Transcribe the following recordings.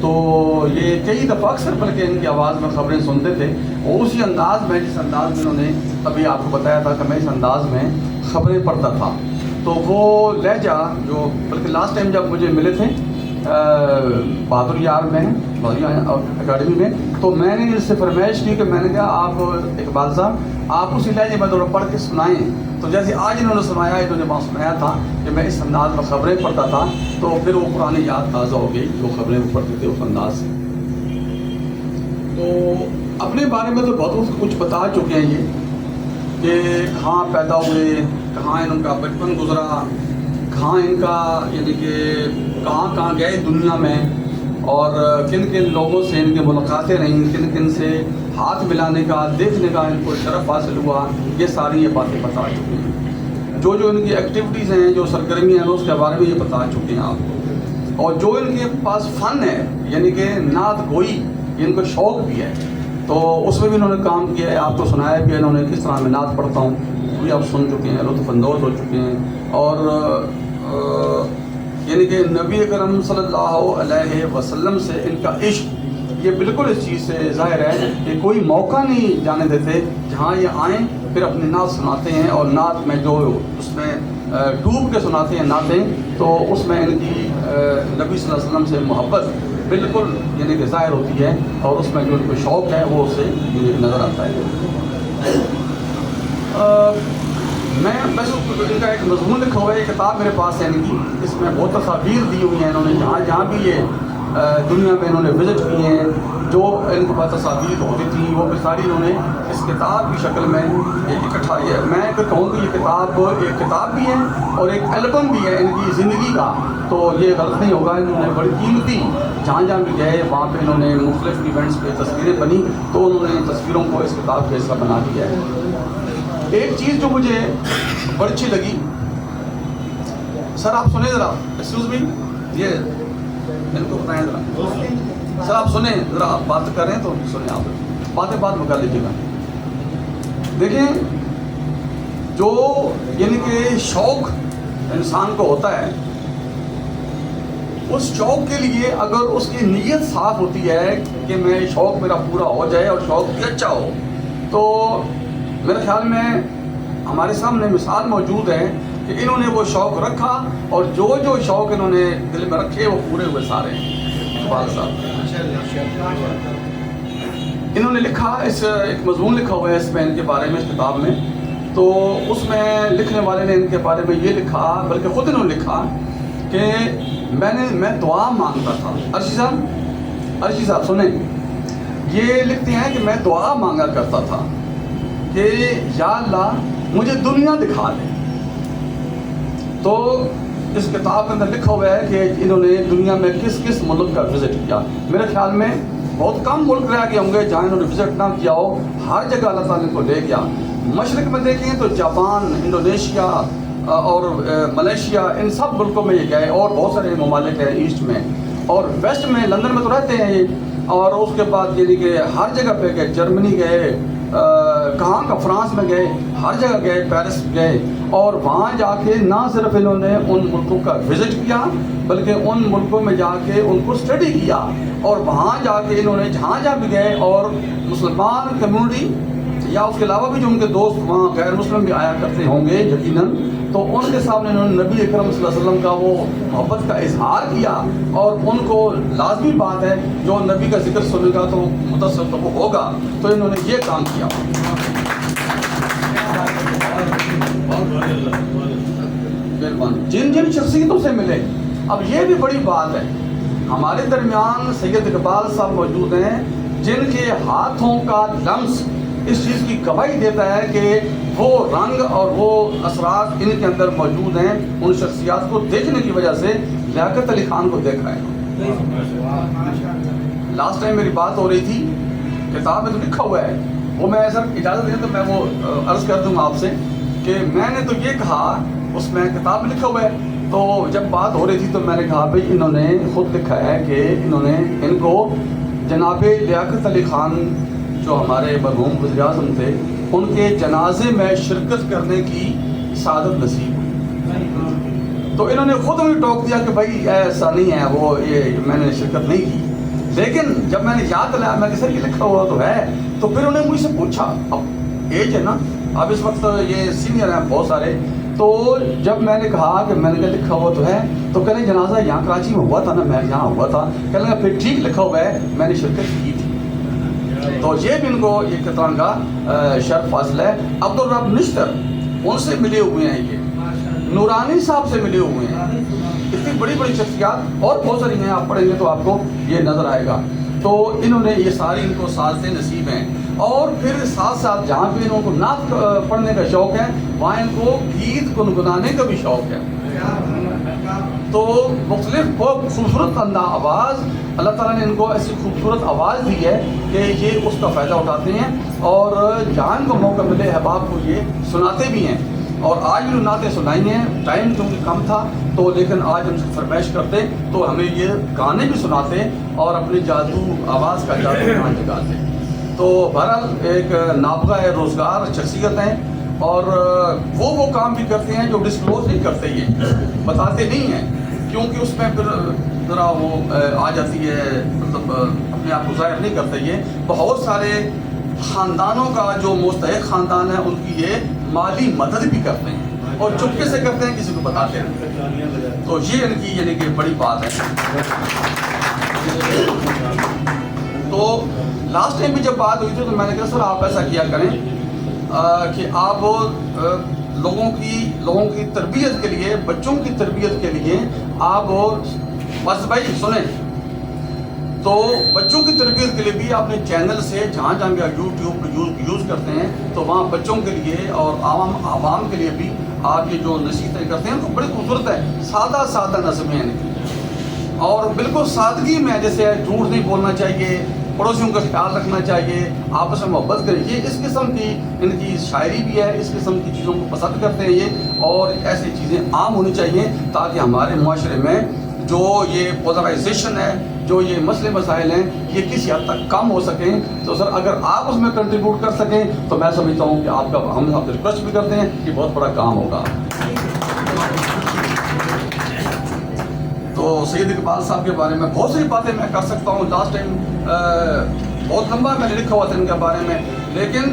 تو یہ کئی دفعہ اکثر بلکہ ان کی آواز میں خبریں سنتے تھے، اور اسی انداز میں جس انداز میں انہوں نے ابھی آپ کو بتایا تھا کہ میں اس انداز میں خبریں پڑھتا تھا، تو وہ لہجہ جو بلکہ لاسٹ ٹائم جب مجھے ملے تھے بہادر یار میں بہادر یار اکیڈمی میں، تو میں نے اس سے فرمائش کی کہ میں نے کہا آپ اقبال صاحب آپ اسی لہجے میں تھوڑا پڑھ کے سنائیں، تو جیسے آج انہوں نے سنایا، انہوں نے وہاں سنایا تھا کہ میں اس انداز میں خبریں پڑھتا تھا، تو پھر وہ پرانی یاد تازہ ہو گئی جو خبریں وہ پڑھتے تھے اس انداز سے۔ تو اپنے بارے میں تو بہت کچھ بتا چکے ہیں یہ کہ کہاں پیدا ہوئے، کہاں ان کا بچپن گزرا، کہاں ان کا یعنی کہ کہاں کہاں گئے دنیا میں، اور کن کن لوگوں سے ان کی ملاقاتیں رہیں، کن کن سے ہاتھ ملانے کا دیکھنے کا ان کو شرف حاصل ہوا، یہ ساری یہ باتیں بتا چکے ہیں۔ جو ان کی ایکٹیویٹیز ہیں، جو سرگرمیاں ہیں، اس کے بارے میں یہ بتا چکے ہیں آپ کو، اور جو ان کے پاس فن ہے یعنی کہ نعت گوئی، ان کو شوق بھی ہے، تو اس میں بھی انہوں نے کام کیا ہے، آپ کو سنایا بھی ہے انہوں نے کس طرح میں نعت پڑھتا ہوں، وہ بھی آپ سن چکے ہیں، لطف اندوز ہو چکے ہیں، اور یعنی کہ نبی اکرم صلی اللہ علیہ وسلم سے ان کا عشق یہ بالکل اس چیز سے ظاہر ہے کہ کوئی موقع نہیں جانے دیتے جہاں یہ آئیں پھر اپنی نعت سناتے ہیں، اور نعت میں جو اس میں ڈوب کے سناتے ہیں نعتیں، تو اس میں ان کی نبی صلی اللہ علیہ وسلم سے محبت بالکل یعنی کہ ظاہر ہوتی ہے، اور اس میں جو ان کو شوق ہے وہ اسے نظر آتا ہے۔ میں بس ان کا ایک مضمون لکھا ہوا ہے، کتاب میرے پاس ہے ان کی، اس میں بہت تصاویر دی ہوئی ہیں انہوں نے، جہاں جہاں بھی یہ دنیا میں انہوں نے وزٹ کی ہیں، جو ان کے پاس تصاویر ہوتی تھیں وہ ساری انہوں نے اس کتاب کی شکل میں اکٹھا ہے۔ میں کہوں کہ یہ کتاب ایک کتاب بھی ہے اور ایک البم بھی ہے ان کی زندگی کا، تو یہ غلط نہیں ہوگا، انہوں نے بڑی قیمتی جہاں جہاں بھی گئے وہاں پہ انہوں نے مختلف ایونٹس پہ تصویریں بنی، تو انہوں نے تصویروں کو اس کتاب کا حصہ بنا دیا ہے۔ ایک چیز جو مجھے بڑی اچھی لگی، سر آپ سنیں ذرا، ایکسکیوز می، یہ ان کو بتائیں ذرا، سر آپ سنیں ذرا، آپ بات کر رہے ہیں تو سنیں، آپ باتیں بعد میں کر لیجیے گا۔ دیکھیں جو یعنی کہ شوق انسان کو ہوتا ہے، اس شوق کے لیے اگر اس کی نیت صاف ہوتی ہے کہ میں شوق میرا پورا ہو جائے اور شوق بھی اچھا ہو، تو میرے خیال میں ہمارے سامنے مثال موجود ہے کہ انہوں نے وہ شوق رکھا، اور جو جو شوق انہوں نے دل میں رکھے وہ پورے ہوئے سارے اقبال صاحب۔ انہوں نے لکھا، اس ایک مضمون لکھا ہوا ہے اس میں ان کے بارے میں، اس کتاب میں، تو اس میں لکھنے والے نے ان کے بارے میں یہ لکھا، بلکہ خود انہوں نے لکھا کہ میں دعا مانگتا تھا۔ ارشی صاحب سنیں، یہ لکھتے ہیں کہ میں دعا مانگا کرتا تھا کہ یا اللہ مجھے دنیا دکھا دے۔ تو اس کتاب کے اندر لکھا ہوا ہے کہ انہوں نے دنیا میں کس کس ملک کا وزٹ کیا۔ میرے خیال میں بہت کم ملک رہ گئے ہوں گے جہاں انہوں نے وزٹ نہ کیا ہو، ہر جگہ اللہ تعالیٰ کو لے گیا۔ مشرق میں دیکھیں تو جاپان، انڈونیشیا اور ملیشیا، ان سب ملکوں میں یہ گئے، اور بہت سارے ممالک ہیں ایسٹ میں، اور ویسٹ میں لندن میں تو رہتے ہیں یہ، اور اس کے بعد یعنی کہ ہر جگہ پہ گئے، جرمنی گئے، کہاں کا فرانس میں گئے، ہر جگہ گئے، پیرس گئے، اور وہاں جا کے نہ صرف انہوں نے ان ملکوں کا وزٹ کیا بلکہ ان ملکوں میں جا کے ان کو اسٹڈی کیا، اور وہاں جا کے انہوں نے جہاں جہاں بھی گئے، اور مسلمان کمیونٹی یا اس کے علاوہ بھی جو ان کے دوست وہاں غیر مسلم بھی آیا کرتے ہوں گے یقیناً، تو ان کے سامنے انہوں نے نبی اکرم صلی اللہ علیہ وسلم کا وہ محبت کا اظہار کیا، اور ان کو لازمی بات ہے جو نبی کا ذکر سنے گا تو متاثر تو وہ ہوگا، تو انہوں نے یہ کام کیا۔ جن جن شخصیتوں سے ملے، اب یہ بھی بڑی بات ہے، ہمارے درمیان سید اقبال صاحب موجود ہیں جن کے ہاتھوں کا لمس اس چیز کی گواہی دیتا ہے کہ وہ رنگ اور وہ اثرات ان کے اندر موجود ہیں۔ ان شخصیات کو دیکھنے کی وجہ سے لیاقت علی خان کو دیکھا ہے۔ لاسٹ ٹائم میری بات ہو رہی تھی، کتاب میں تو لکھا ہوا ہے، وہ میں سر اجازت دیں تو میں وہ عرض کر دوں آپ سے کہ میں نے تو یہ کہا، اس میں کتاب میں لکھا ہوا ہے، تو جب بات ہو رہی تھی تو میں نے کہا بھائی انہوں نے خود لکھا ہے کہ انہوں نے ان کو جناب لیاقت علی خان جو ہمارے مرحوم وزیر اعظم تھے، ان کے جنازے میں شرکت کرنے کی سعادت نصیب ہوئی۔ تو انہوں نے خود بھی ٹوک دیا کہ بھائی ایسا نہیں ہے، وہ یہ میں نے شرکت نہیں کی. لیکن جب میں نے یاد دلایا میں کہ سر یہ لکھا ہوا تو ہے، تو پھر انہوں نے مجھ سے پوچھا، اب ایج ہے نا، اب اس وقت یہ سینئر ہیں بہت سارے، تو جب میں نے کہا کہ میں نے کہا لکھا ہوا تو ہے، تو کہنے جنازہ یہاں کراچی میں ہوا تھا نا، میں یہاں ہوا تھا، کہنے لگا پھر ٹھیک لکھا ہوا ہے، میں نے شرکت کی تھی. تو یہ بھی ان کو ایک طرح کا شرف حاصل ہے. عبدالرب نشتر ان سے ملے ہوئے ہیں، یہ نورانی صاحب سے ملے ہوئے ہیں. اتنی بڑی بڑی شخصیات اور بہت ساری ہیں، آپ پڑھیں گے تو آپ کو یہ نظر آئے گا. تو انہوں نے یہ ساری ان کو سعادتیں نصیب ہیں. اور پھر ساتھ ساتھ جہاں پہ انہوں کو نعت پڑھنے کا شوق ہے، وہاں ان کو گیت گنگنانے کا بھی شوق ہے. تو مختلف بہت خوبصورت آواز اللہ تعالیٰ نے ان کو ایسی خوبصورت آواز دی ہے کہ یہ اس کا فائدہ اٹھاتے ہیں، اور جہاں ان کو موقع ملے احباب کو یہ سناتے بھی ہیں. اور آج بھی نعتیں سنائی ہیں، ٹائم کیونکہ کم تھا تو، لیکن آج ہم سے فرمائش کرتے تو ہمیں یہ گانے بھی سناتے اور اپنی جادو آواز کا جادو یہاں جگاتے. تو بہرحال ایک نابغہ روزگار شخصیت ہیں، اور وہ کام بھی کرتے ہیں جو ڈسکلوز نہیں کرتے، یہ بتاتے نہیں ہیں، کیونکہ اس میں پھر ذرا وہ آ جاتی ہے، مطلب اپنے آپ کو ظاہر نہیں کرتے. یہ بہت سارے خاندانوں کا جو مستحق خاندان ہے ان کی یہ مالی مدد بھی کرتے ہیں، اور چپکے سے کرتے ہیں، کسی کو بتاتے ہیں. تو یہ ان کی یعنی کہ بڑی بات ہے. تو لاسٹ ٹائم بھی جب بات ہوئی تھی تو میں نے کہا سر آپ ایسا کیا کریں کہ آپ لوگوں کی تربیت کے لیے، بچوں کی تربیت کے لیے آپ بس بھائی سنیں، تو بچوں کی تربیت کے لیے بھی اپنے چینل سے جہاں جہاں بھی آپ یوٹیوب یوز کرتے ہیں تو وہاں بچوں کے لیے اور عوام کے لیے بھی آپ یہ جو نصیحتیں کرتے ہیں تو بڑی خوبصورت ہے. سادہ نظمیں ہیں، اور بالکل سادگی میں، جیسے جھوٹ نہیں بولنا چاہیے، پڑوسیوں کا خیال رکھنا چاہیے، آپس میں محبت کریں. یہ اس قسم کی ان کی شاعری بھی ہے، اس قسم کی چیزوں کو پسند کرتے ہیں یہ، اور ایسی چیزیں عام ہونی چاہیے تاکہ ہمارے معاشرے میں جو یہ پولرائزیشن ہے، جو یہ مسئلے مسائل ہیں، یہ کسی حد تک کم ہو سکیں. تو سر اگر آپ اس میں کنٹریبیوٹ کر سکیں تو میں سمجھتا ہوں کہ آپ کا، ہم آپ سے ریکویسٹ بھی کرتے ہیں کہ بہت بڑا کام ہوگا. تو سید اقبال صاحب کے بارے میں بہت سی باتیں میں کر سکتا ہوں. لاسٹ ٹائم بہت لمبا میں نے لکھا ہوا تھا ان کے بارے میں، لیکن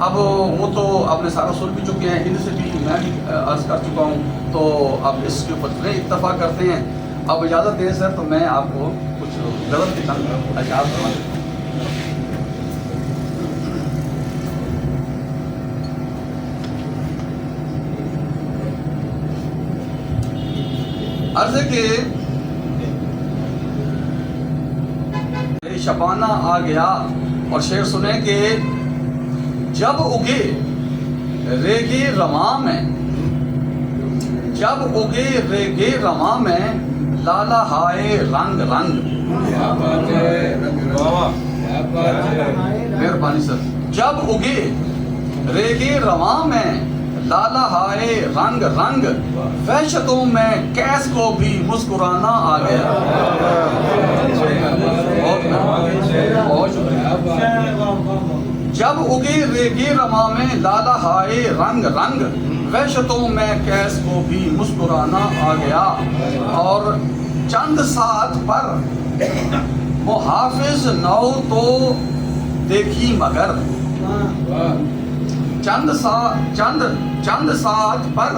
اب وہ تو آپ نے سارا سن بھی چکے ہیں، ان سے بھی میں بھی عرض کر چکا ہوں. تو اب اس کے اوپر اتفاق کرتے ہیں. اب اجازت دیں سر تو میں آپ کو کچھ غلط دکھاؤں اشعار. عرض ہے کہ شبانہ آ گیا، اور شعر سنیں کہ جب اگے ریگے رواں میں، جب اگے ریگے رواں میں لالا ہائے رنگ رنگ. مہربانی سر. جب اگے ریگے رواں میں لالا ہائے رنگ رنگ، وحشتوں میں کیس کو بھی مسکرانا آ گیا. بہت شکریہ. جب اگے ریگے رواں میں لالا ہائے رنگ رنگ، وحشتوں میں کیس کو بھی مسکرانا آ گیا. اور چند ساتھ پر محافظ نو تو دیکھی مگر، چند ساتھ پر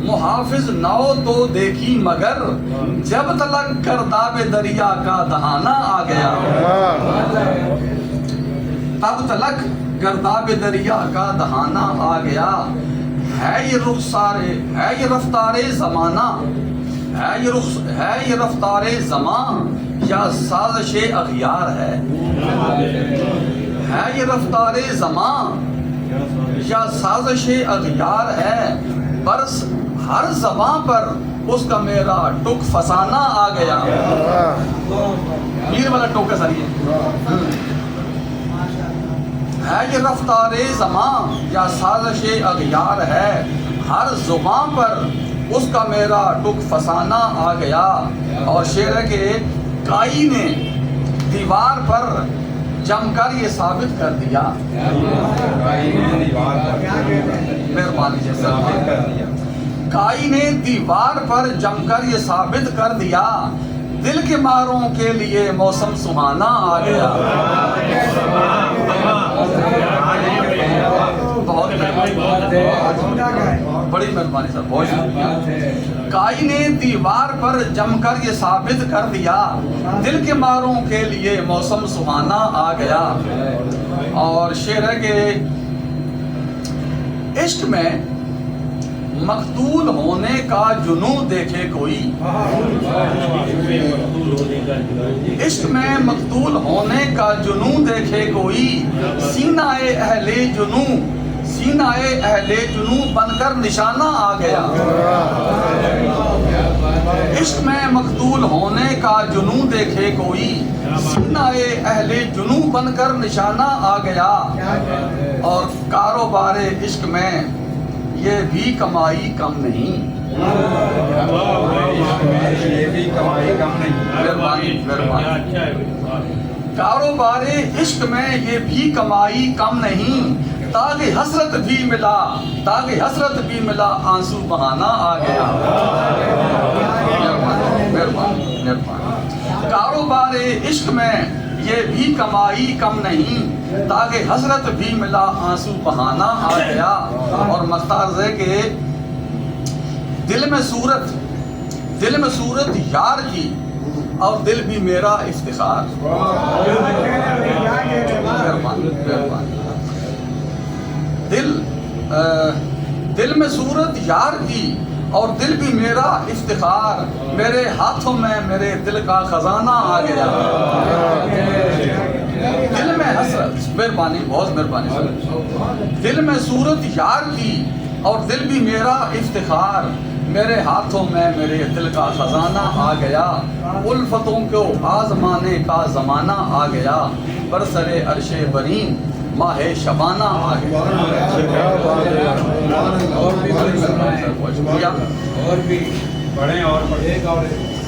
محافظ نو تو دیکھی مگر، جب تلک گرداب دریا کا دہانا آ گیا. تب تلک گرداب دریا کا دہانا آ گیا. ہے یہ رفتار زمانہ، ہے یہ رفتار زمان، یا سازش اغیار ہے. ہے یہ رفتار زمان یا سازش اغیار ہے، برس ہر زباں پر اس کا میرا ٹک فسانہ آ گیا. میر والا ٹوک سر یہ ہے یہ رفتار زمان یا سازش اغیار ہے، ہر زباں پر اس کا میرا ٹک فسانہ آ گیا. اور شعر ہے کہ کائی نے دیوار پر جم کر یہ ثابت کر دیا. مہربانی کائی نے دیوار پر جم کر یہ ثابت کر دیا دل کے ماروں کے لیے موسم سہانا آ گیا بہت بڑی مہربانی صاحب بہت شکریہ کائی نے دیوار پر جم کر یہ ثابت کر دیا دل کے ماروں کے لیے موسم سہانا آ گیا اور شعر ہے کہ عشق میں مقتول ہونے کا جنوں دیکھے کوئی عشق میں مقتول ہونے کا جنوں دیکھے کوئی سینہ اہل جنوں بن کر نشانہ آ گیا عشق میں مقتول ہونے کا جنوں دیکھے کوئی سینہ اہل جنوں بن کر نشانہ آ گیا اور کاروبار عشق میں یہ بھی کمائی کم نہیں کاروبار عشق میں یہ بھی کمائی کم نہیں تاکہ حسرت بھی ملا آنسو بہانا آ گیا کاروبار عشق میں یہ بھی کمائی کم نہیں تاکہ حسرت بھی ملا آنسو بہانا آ گیا اور مختار ہے کہ دل میں صورت یار کی اور دل بھی میرا افتخار دل میں صورت یار کی اور دل بھی میرا افتخار میرے ہاتھوں میں میرے دل کا خزانہ آ گیا دل میں حسرت مہربانی بہت مہربانی دل میں صورت یار کی اور دل بھی میرا افتخار میرے ہاتھوں میں میرے دل کا خزانہ آ گیا الفتوں کو آزمانے کا زمانہ آ گیا برسر عرش برین ماہ شبانہ آ گیا اور بھی پڑھیں اور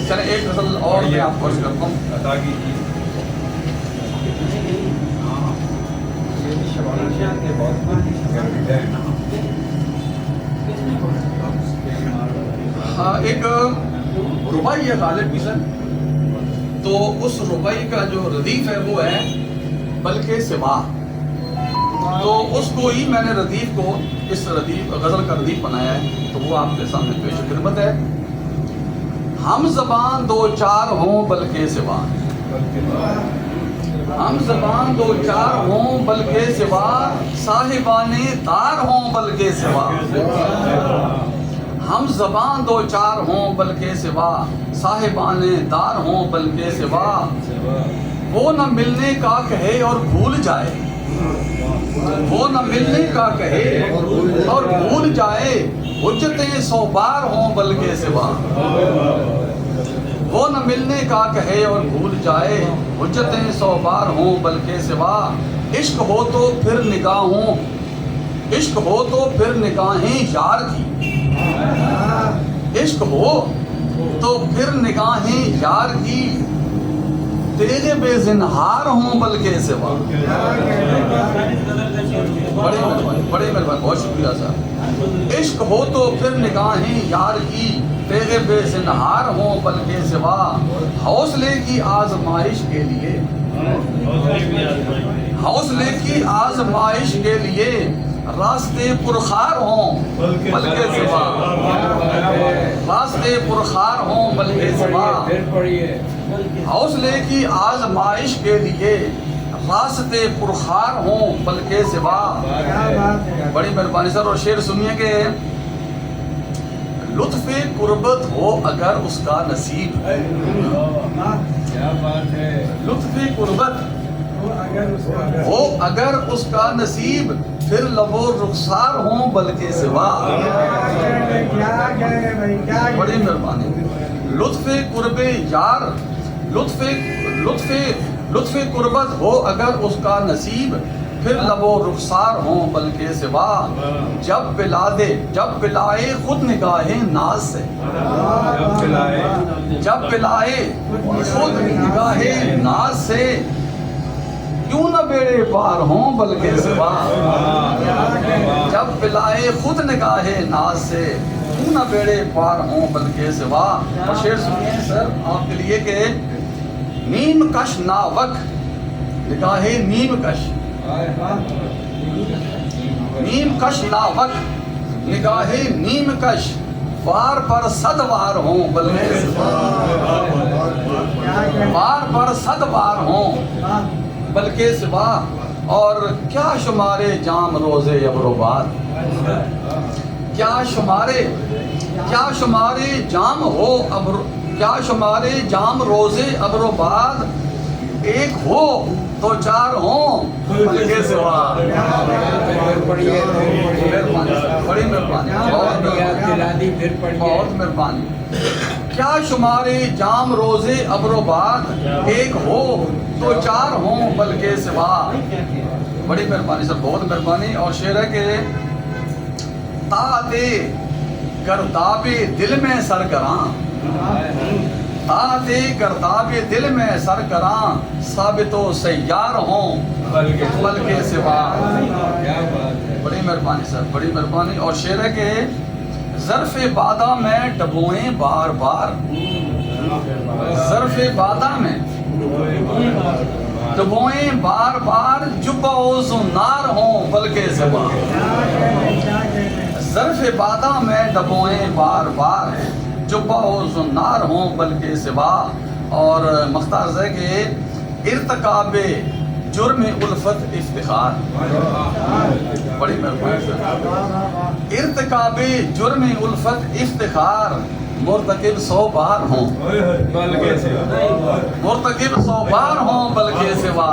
چلیں ایک غزل اور میں آپ کو کرتا ہوں عطا کیجیے ایک ربائی ہے غالب بھی سر تو اس ربائی کا جو ردیف ہے وہ ہے بلکہ سوا تو اس کو ہی میں نے ردیف کو اس ردیف غزل کا ردیف بنایا ہے تو وہ آپ کے سامنے پیش خدمت ہے ہم زبان دو چار ہوں بلکہ سوا ہم زبان دو چار ہوں بلکہ سوا صاحبان دار ہوں بلکہ سوا ہم زبان دو چار ہوں بلکہ سوا صاحبان دار ہوں بلکہ سوا وہ نہ ملنے کا کہے اور بھول جائے وہ نہ ملنے کا کہے اور بھول جائے حجتیں 100 بار ہوں بلکہ سوا وہ نہ ملنے کا کہے اور بھول جائے حجتیں 100 بار ہوں بلکہ سوا عشق ہو تو پھر نگاہیں یار کی عشق ہو تو پھر نگاہیں یار کی تیرے بے زنہار ہوں بلکہ سوا بڑے مہربانی بہت شکریہ صاحب عشق ہو تو پھر نگاہیں یار کی تیرے بے زنہار ہوں بلکہ سوا حوصلے کی آزمائش کے لیے راستے پرخار ہوں بلکہ سوا حوصلے کی آزمائش کے لیے راستے پرخار ہوں بلکہ سوا بڑی مہربانی سر اور شعر سنیے کہ لطف قربت ہو اگر اس کا نصیب لطف قربت ہو اگر اس کا نصیب پھر لب و رخسار ہوں بلکہ سوا بڑی مہربانی لطف قرب یار لطف قربت ہو اگر اس کا نصیب پھر لب و رخسار ہوں بلکہ سوا جب پلائے خود نگاہ ناز سے جب پلائے خود نگاہ ناز سے کیوں نہ بیڑے پار ہوں بلکہ سوا جب پلائے خود نگاہ ناز سے کیوں نہ بیڑے پار ہوں بلکہ سوا. اور شعر سنیے سر آپ کے لیے کہ نیم کش ناوک نگاہ نیم کش، نیم کش ناوک نگاہ نیم کش، وار پر صد وار ہوں بلکہ سوا، وار پر صد وار ہوں بلکہ سوا. اور کیا شمارے جام روزے ابر و باد، کیا شمارے جام ہو ابر، کیا شمارے جام روزے ابر و باد، ایک ہو تو چار ہوں بلکہ سوا. بڑی مہربانی، بہت مہربانی. کیا شمارے جام روزے ابر و باد، ایک ہو تو چار ہوں بلکہ سوا. بڑی مہربانی سر، بہت مہربانی. اور شعر ہے کہ طاعت گرداب دل میں سرگراں، طاعت گرداب دل میں سرگراں، ثابت و سیار ہوں بلکہ سوا. بڑی مہربانی سر، بڑی مہربانی. اور شعر ہے کہ ظرف بادہ میں ڈبوئیں بار بار، ظرف بادہ میں ڈبوئیں بار بار، جبہ و زنار ہوں بلکہ سوا. ظرف بادہ میں ڈبوئیں بار بار، جبہ و زنار ہوں بلکہ سوا. اور مختار ہے کہ ارتکاب جرم الفت افتخار. بڑی مہربانی سر. ارتکاب جرم الفت افتخار، مرتکب 100 بار ہوں مرتکب 100 بار ہوں بلکہ سوا.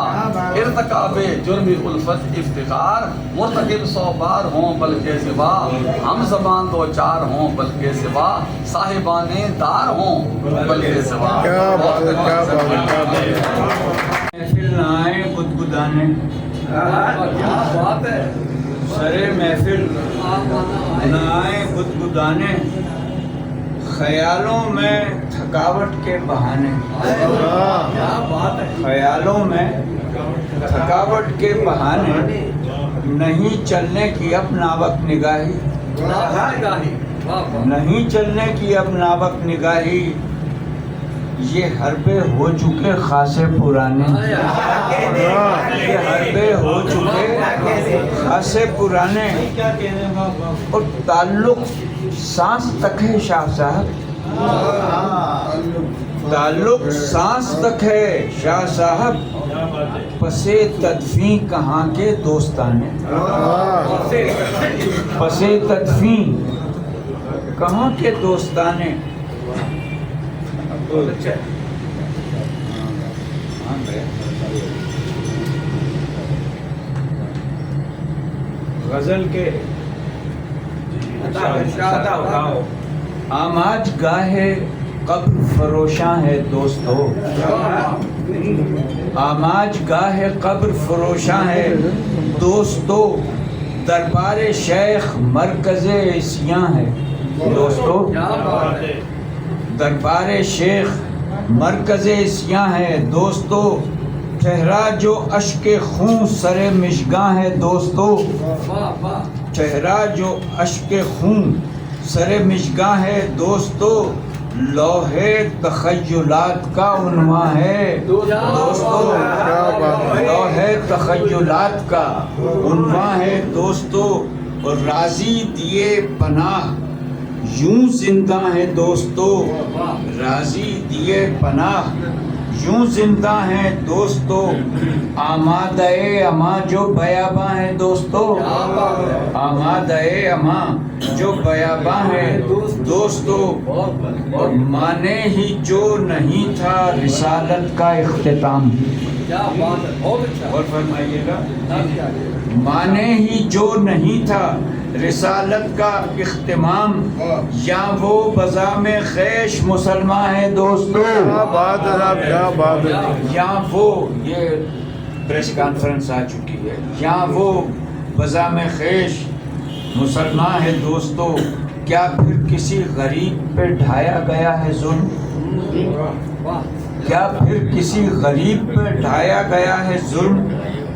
ارتکاب جرم الفت افتخار، مرتکب 100 بار ہوں بلکہ سوا. ہم زبان 2 4 ہوں بلکہ سوا، صاحبان دار ہوں بلکہ سوا. محفل نہ آئے گدگدانے، کیا بات ہے. سرے محفل نہ آئے گدگدانے، خیالوں میں تھکاوٹ کے بہانے، کیا بات ہے. خیالوں میں تھکاوٹ کے بہانے، نہیں چلنے کی اب ناوک نگاہی، نہیں چلنے کی اب ناوک نگاہی، یہ حربے ہو چکے خاصے پرانے، یہ حربے ہو چکے خاصے پرانے. اور تعلق سانس تک ہے شاہ صاحب، تعلق سانس تک ہے شاہ صاحب، پسے تدفین کہاں کے دوستانے، پسے تدفین کہاں کے دوستانے. غزل کے آماج گاہ قبر فروشاں ہے دوستو، آماج گاہ قبر فروشاں ہے دوستو، دربار شیخ مرکز عصیاں ہے دوستو، دربار شیخ مرکز عصیاں ہے دوستو، ٹھہرا جو اشک خون سر مشگاں ہے دوستو، ٹھہرا جو اشک خون سر مشگاں ہے دوستو، لوحے تخیلات کا عنوان ہے دوستو، لوحے تخیلات کا عنوان ہے دوستو، اور راضی دیے پناہ یوں زندہ ہے دوستو، راضی دیے پناہ یوں زندہ ہیں دوستو، آمادہ اما جو بیاباں ہے دوستو، آمادہ اما جو بیاباں ہے دوستو، اور مانے ہی جو نہیں تھا رسالت کا اختتام. اور فرمائیے گا، مانے ہی جو نہیں تھا رسالت کا اختتام، یا وہ بزام خیش مسلمان ہے دوستو، یا وہ، یہ پریس کانفرنس آ چکی ہے، یا وہ بزام خیش مسلمان ہے دوستو، کیا پھر کسی غریب پہ ڈھایا گیا ہے ظلم، کیا پھر کسی غریب پہ ڈھایا گیا ہے ظلم،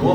2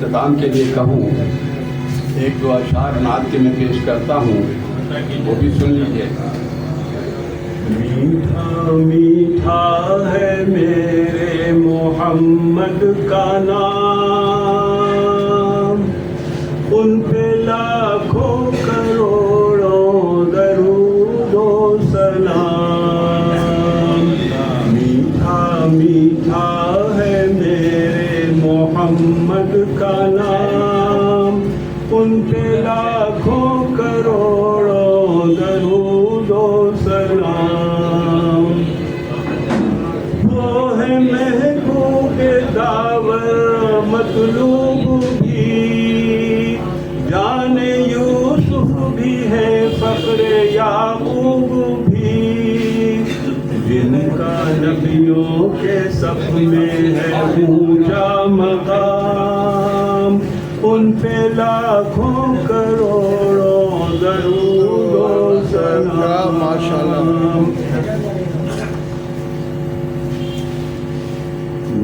اختتام کے لیے کہوں، ایک دو اشعار نعت کے میں پیش کرتا ہوں، وہ بھی سن لیجیے۔ میٹھا میٹھا ہے میرے محمد کا نام، ان پہ لاکھوں کروڑوں درود و سلام۔ میٹھا میٹھا ہے میرے محمد کا نام، ان پہ لاکھوں کروڑوں درود و سلام۔ وہ ہے محبوب داور مطلوب بھی، جان یوسف بھی ہے فخر یعقوب بھی، جن کا نبیوں کے صف میں ہے اونچا مقام، ان پہ لاکھوں کروڑوں درود و سلام۔ ماشاءاللہ۔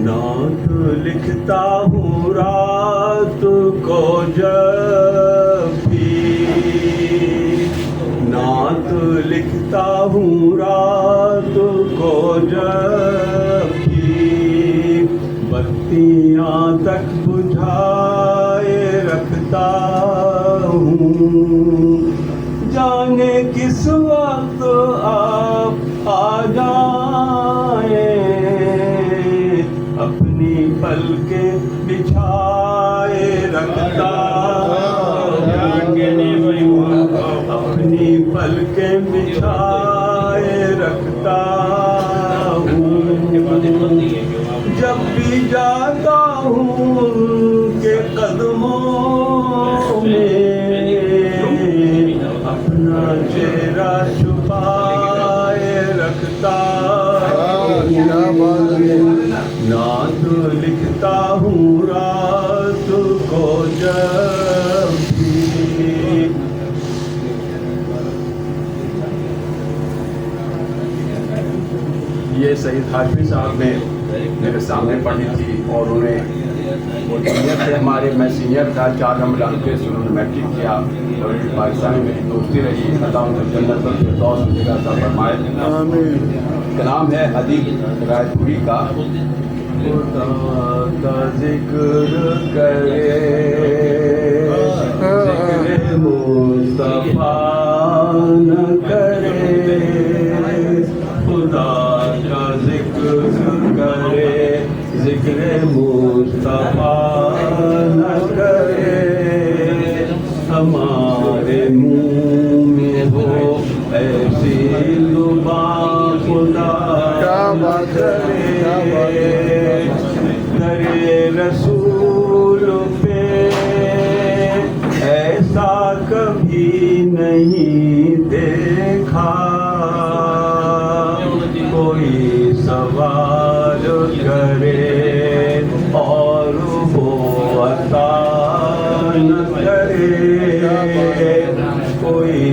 نعت لکھتا ہوں رات کو جب بھی، نعت لکھتا ہوں رات کو جب بھی، بتیاں تک بجھائے رکھتا ہوں، جانے کس وقت آپ آ جائیں، اپنی پلکیں بچھائے رکھتا ہوں، اپنی پلکیں بچھائے رکھتا ہوں، جب بھی جاتا ہوں ان کے قدموں میں، اپنا چہرہ چھپائے رکھتا ہوں، نعت لکھتا ہوں رات کو جب بھی۔ یہ سعید ہاشمی صاحب نے میرے سامنے پڑھی تھی، اور انہیں وہ جونیئر تھے ہمارے، میں سینئر تھا، 4 نمبر کے انہوں نے میٹرک کیا، اور پاکستان میں میری دوستی رہی، اللہ ان کو جنت الفردوس میں جگہ عطا فرمائے۔ کلام ہے حدیث رائے پوری کا۔ خدا کا ذکر کرے، ذکر مصطفیٰ نہ کرے، خدا کا ذکر کرے، ذکر مصطفیٰ نہ کرے، ہمارے منہ میں ہو ایسی زبان خدا کرے، کرے رسول پہ ایسا کبھی نہیں دیکھا، کوئی سوال کرے اور وہ عطا نہ کرے، کوئی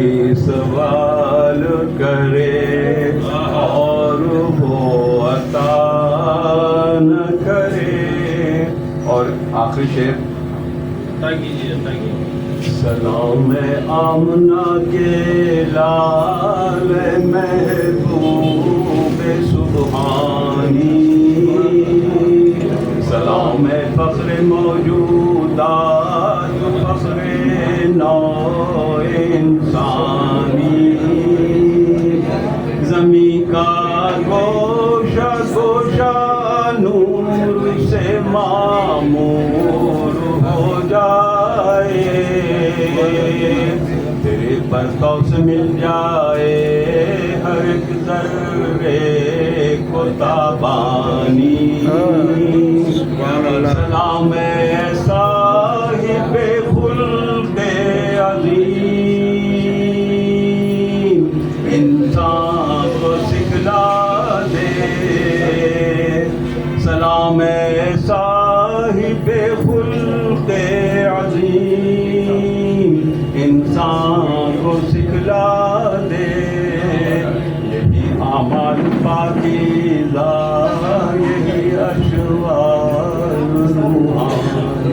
سوال کرے اور وہ عطا نہ کرے۔ اور آخری شعر، سلام آمنہ کے لال محبوب سبحانی، سلام فخر موجودات، فخر نوع انسانی، زمین کا گوشہ گوشہ نور سے معمور ہو جائے، تیرے پرتو سے مل جائے ہر ایک ذرے کو تابانی۔ سلام صاحب خلق عظیم، انسان کو سکھلا دے، سلام صاحب خلق عظیم، انسان کو سکھلا دے، یہی اعمال پاکیزہ، یہی اشوار روحانی۔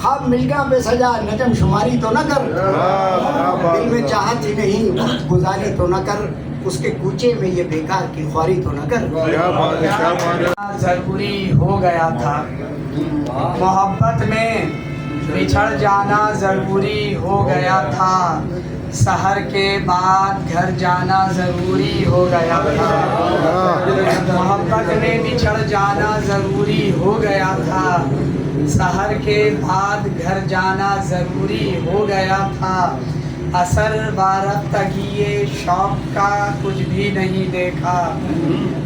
خواب ملگاں بے سجا نجم شماری تو نہ کر، دل میں چاہت ہی نہیں وقت گزاری تو نہ کر، اس کے کوچے میں یہ بیکار کی خواری تو نہ کر۔ کیا بات ہے، کیا بات ہے۔ ضروری ہو گیا تھا، محبت میں بچھڑ جانا ضروری ہو گیا تھا، سحر کے بعد گھر جانا ضروری ہو گیا تھا، محبت میں بچھڑ جانا ضروری ہو گیا تھا، سحر کے بعد گھر جانا ضروری ہو گیا تھا، اثر بارفتگی شوق کا کچھ بھی نہیں دیکھا،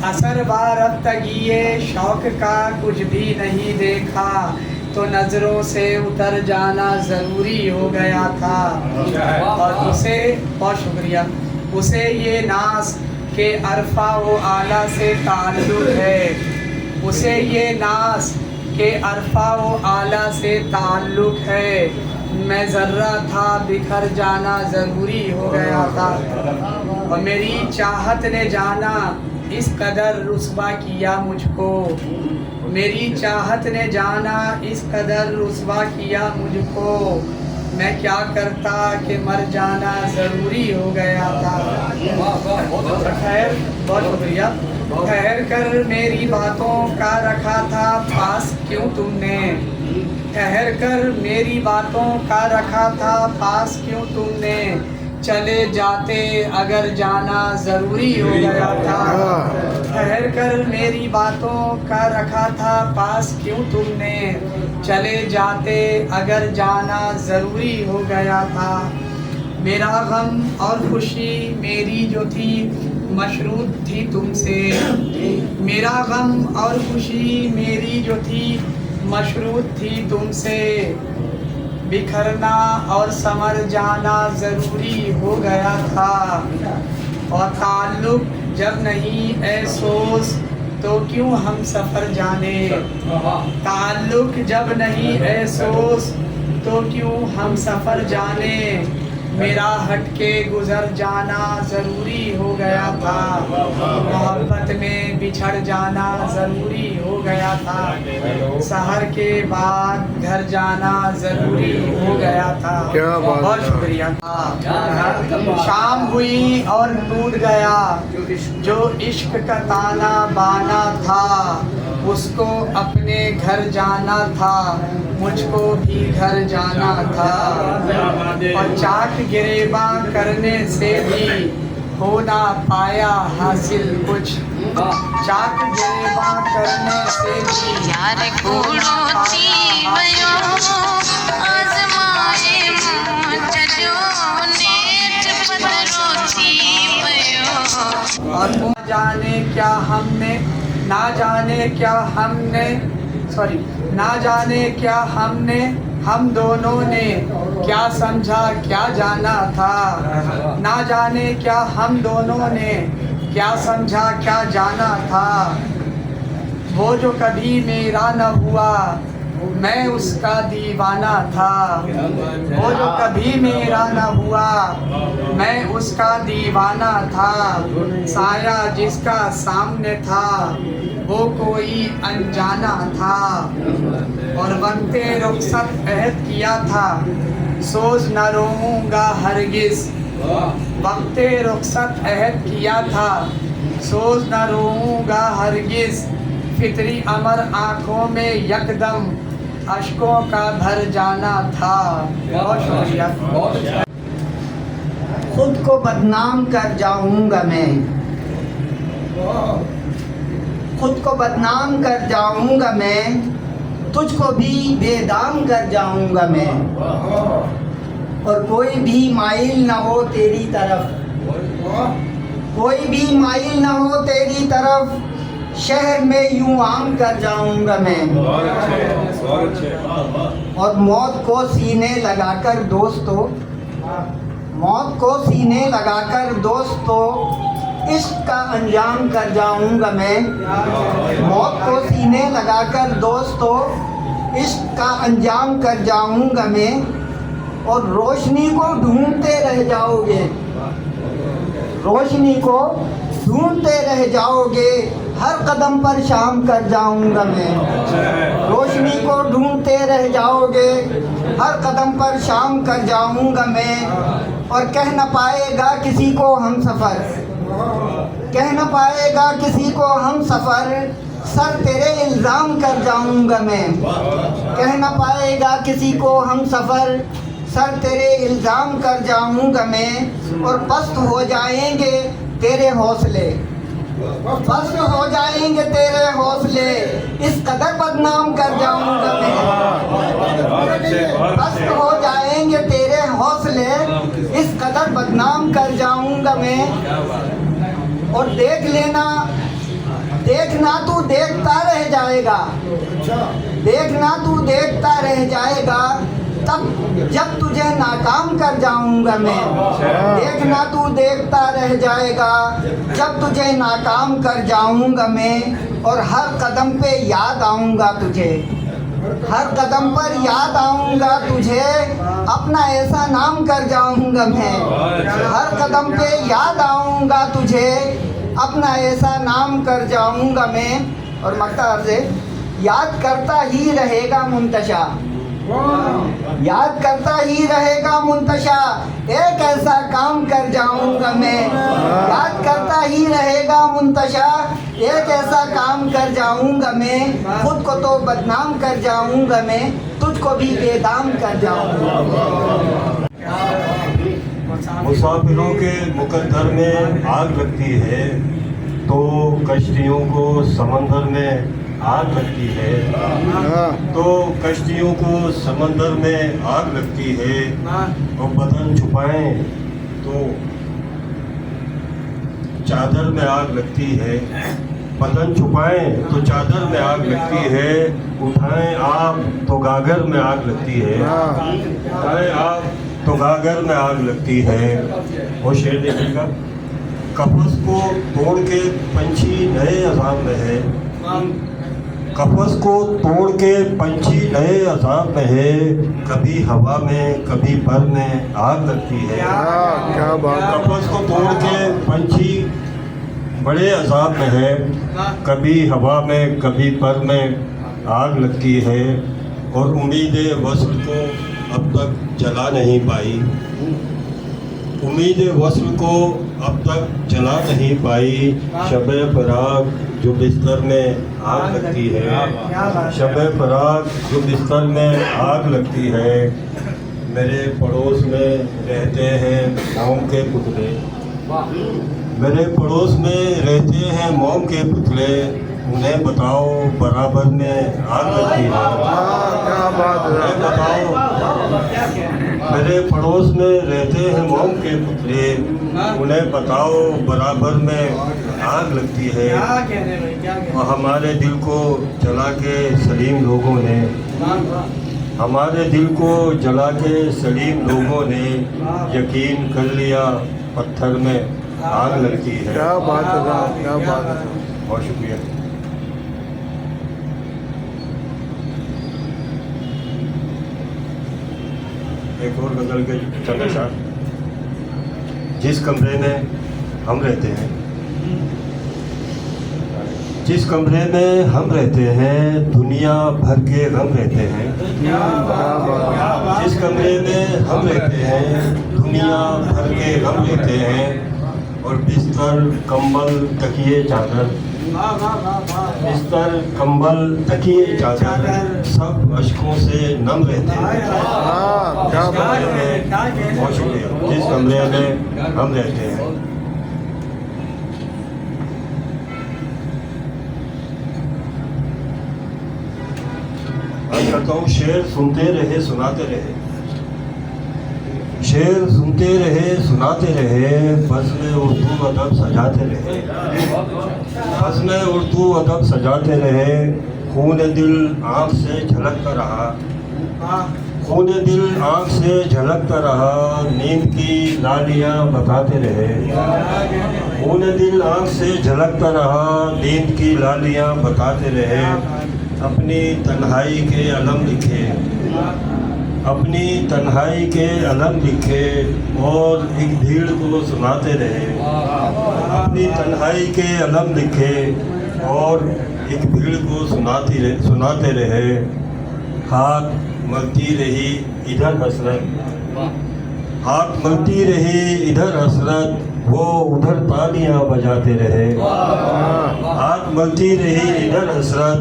اثر بارفتگی شوق کا کچھ بھی نہیں دیکھا، تو نظروں سے اتر جانا ضروری ہو گیا تھا، اور اسے بہت شکریہ، اسے یہ ناز کہ عرفہ و اعلیٰ سے تعلق ہے، اسے یہ ناز کہ عرفہ و اعلیٰ سے تعلق ہے، میں ذرہ تھا بکھر جانا ضروری ہو گیا تھا، اور میری چاہت نے جانا اس قدر رسوا کیا مجھ کو، میری چاہت نے جانا اس قدر رسوا کیا مجھ کو، میں کیا کرتا کہ مر جانا ضروری ہو گیا تھا۔ خیر، بہت شکریہ۔ ٹھہر کر میری باتوں کا رکھا تھا پاس کیوں تم نے، ٹھہر کر میری باتوں کا رکھا تھا پاس کیوں تم نے، چلے جاتے اگر جانا ضروری ہو گیا تھا، ٹھہر کر میری باتوں کا رکھا تھا پاس کیوں تم نے، چلے جاتے اگر جانا ضروری ہو گیا تھا، میرا غم اور خوشی میری جو تھی مشروط تھی تم سے، میرا غم اور خوشی میری جو تھی مشروط تھی تم سے، بکھرنا اور سمر جانا ضروری ہو گیا تھا، اور تعلق جب نہیں اے سوز تو کیوں ہم سفر جانے، تعلق جب نہیں اے سوز تو کیوں ہم سفر جانے، میرا ہٹ کے گزر جانا ضروری ہو گیا تھا، محبت میں بچھڑ جانا ضروری ہو گیا تھا، سحر کے بعد گھر جانا ضروری ہو گیا تھا۔ بہت شکریہ۔ شام ہوئی اور ٹوٹ گیا جو عشق کا تانا بانا تھا، اس کو اپنے گھر جانا تھا، مجھ کو بھی گھر جانا تھا، اور چاک گریباں کرنے سے بھی ہو نہ پایا حاصل کچھ، چاک گریباں کرنے سے بھی ہو نہ پایا اور نہ جانے کیا ہم نے، نہ جانے کیا ہم نے، نہ جانے کیا ہم نے، ہم دونوں نے کیا سمجھا کیا جانا تھا، نہ جانے کیا ہم دونوں نے کیا سمجھا کیا جانا تھا، وہ جو کبھی میرا نہ ہوا میں اس کا دیوانہ تھا، وہ جو کبھی میرا نہ ہوا میں اس کا دیوانہ تھا، سایہ جس کا سامنے تھا وہ کوئی انجانا تھا، اور وقت رخصت عہد کیا تھا سوز نہ روؤں گا ہرگز، وقت رخصت عہد کیا تھا سوز نہ روؤں گا ہرگز، فطری امر آنکھوں میں یکدم اشکوں کا بھر جانا تھا۔ بہت شکریہ۔ خود کو بدنام کر جاؤں گا میں، خود کو بدنام کر جاؤں گا میں، تجھ کو بھی بے دام کر جاؤں گا میں، اور کوئی بھی مائل نہ ہو تیری طرف، کوئی بھی مائل نہ ہو تیری طرف، شہر میں یوں عام کر جاؤں گا میں، اور موت کو سینے لگا کر دوستو، موت کو سینے لگا کر دوستو، عشق کا انجام کر جاؤں گا میں، موت کو سینے لگا کر دوستو، عشق کا انجام کر جاؤں گا میں، اور روشنی کو ڈھونڈتے رہ جاؤ گے، روشنی کو ڈھونڈتے رہ جاؤ گے، ہر قدم پر شام کر جاؤں گا میں، روشنی کو ڈھونڈتے رہ جاؤ گے، ہر قدم پر شام کر جاؤں گا میں، اور کہہ نہ پائے گا کسی کو ہم سفر، کہہ نہ پائے گا کسی کو ہم سفر، سر تیرے الزام کر جاؤں گا میں، کہہ نہ پائے گا کسی کو ہم سفر، سر تیرے الزام کر جاؤں گا میں، اور پست ہو جائیں گے تیرے حوصلے، پست ہو جائیں گے تیرے حوصلے، اس قدر بدنام کر جاؤں گا میں، پست ہو جائیں گے تیرے حوصلے، اس قدر بدنام کر جاؤں گا میں، اور دیکھ لینا، دیکھنا تو دیکھتا رہ جائے گا، دیکھنا تو دیکھتا رہ جائے گا، تب جب تجھے ناکام کر جاؤں گا میں، دیکھنا تو دیکھتا رہ جائے گا، جب تجھے ناکام کر جاؤں گا میں، اور ہر قدم پہ یاد آؤں گا تجھے، ہر قدم پر یاد آؤں گا تجھے، اپنا ایسا نام کر جاؤں گا میں، ہر قدم پہ یاد آؤں گا تجھے، اپنا ایسا نام کر جاؤں گا میں، اور مقطع سے یاد کرتا ہی رہے گا منتشا، یاد کرتا ہی رہے گا منتشا، ایک ایسا کام کر جاؤں گا میں، یاد کرتا ہی رہے گا منتشا، ایک ایسا کام کر جاؤں گا میں، خود کو تو بدنام کر جاؤں گا میں، تجھ کو بھی بے دام کر جاؤں گا۔ مسافروں کے مقدر میں آگ لگتی ہے تو کشتیوں کو سمندر میں آگ لگتی ہے، تو کشتیوں کو سمندر میں آگ لگتی ہے، اور بدن چھپائیں تو چادر میں آگ لگتی ہے، بدن چھپائیں تو چادر میں آگ لگتی ہے، اٹھائیں آپ تو گاگر میں آگ لگتی ہے، اٹھائیں آپ تو گاگر میں آگ لگتی ہے۔ وہ شعر دیکھے گا، قفس کو توڑ کے پنچھی نئے عذاب میں ہے، قفس کو توڑ کے پنچھی نئے عذاب میں ہے، کبھی ہوا میں کبھی پر میں آگ لگتی ہے، قفس کو توڑ کے پنچھی بڑے عذاب میں ہے، کبھی ہوا میں کبھی پر میں آگ لگتی ہے، اور امید وصل کو اب تک جلا نہیں پائی، امید وصل کو اب تک جلا نہیں پائی، شب فراق جو بستر میں آگ لگتی ہے، شب فراق جو بستر میں آگ لگتی ہے، میرے پڑوس میں رہتے ہیں موم کے پتلے، میرے پڑوس میں رہتے ہیں موم کے پتلے، انہیں بتاؤ برابر میں آگ لگتی ہے، انہیں بتاؤ، میرے پڑوس میں رہتے ہیں موم کے پتلے، انہیں بتاؤ برابر میں آگ لگتی ہے، اور ہمارے دل کو جلا کے سلیم لوگوں نے، ہمارے دل کو جلا کے سلیم لوگوں نے یقین کر لیا پتھر میں آگ لگتی ہے۔ کیا بات ہے صاحب، کیا بات ہے۔ بہت شکریہ۔ ایک اور غزل کے چند اشعار۔ جس کمرے میں ہم رہتے ہیں، جس کمرے میں ہم رہتے ہیں دنیا بھر کے غم رہتے ہیں، جس کمرے میں ہم رہتے ہیں دنیا بھر کے غم رہتے ہیں، اور بستر کمبل تکیے چادر، بستر کمبل تکیے چادر سب اشکوں سے نم رہتے ہیں۔ جس کمرے میں، بہت شکریہ، جس کمرے میں ہم رہتے ہیں۔ کرتا ہوں، شعر سنتے رہے سناتے رہے، شعر سنتے رہے سناتے رہے، بزم اردو ادب سجاتے رہے، بزم اردو ادب سجاتے رہے، خون دل آنکھ سے جھلکتا رہا، خون دل آنکھ سے جھلکتا رہا، نیند کی لالیاں بتاتے رہے، خون دل آنکھ سے جھلکتا رہا، نیند کی لالیاں بتاتے رہے، اپنی تنہائی کے علم لکھے، اپنی تنہائی کے علم لکھے، اور ایک بھیڑ کو سناتے رہے، اپنی تنہائی کے علم لکھے، اور ایک بھیڑ کو سناتے رہے، ہاتھ ملتی رہی ادھر حسرت، ہاتھ ملتی رہی ادھر حسرت، وہ ادھر تالیاں بجاتے رہے، ہاتھ ملتی رہی ادھر حسرت،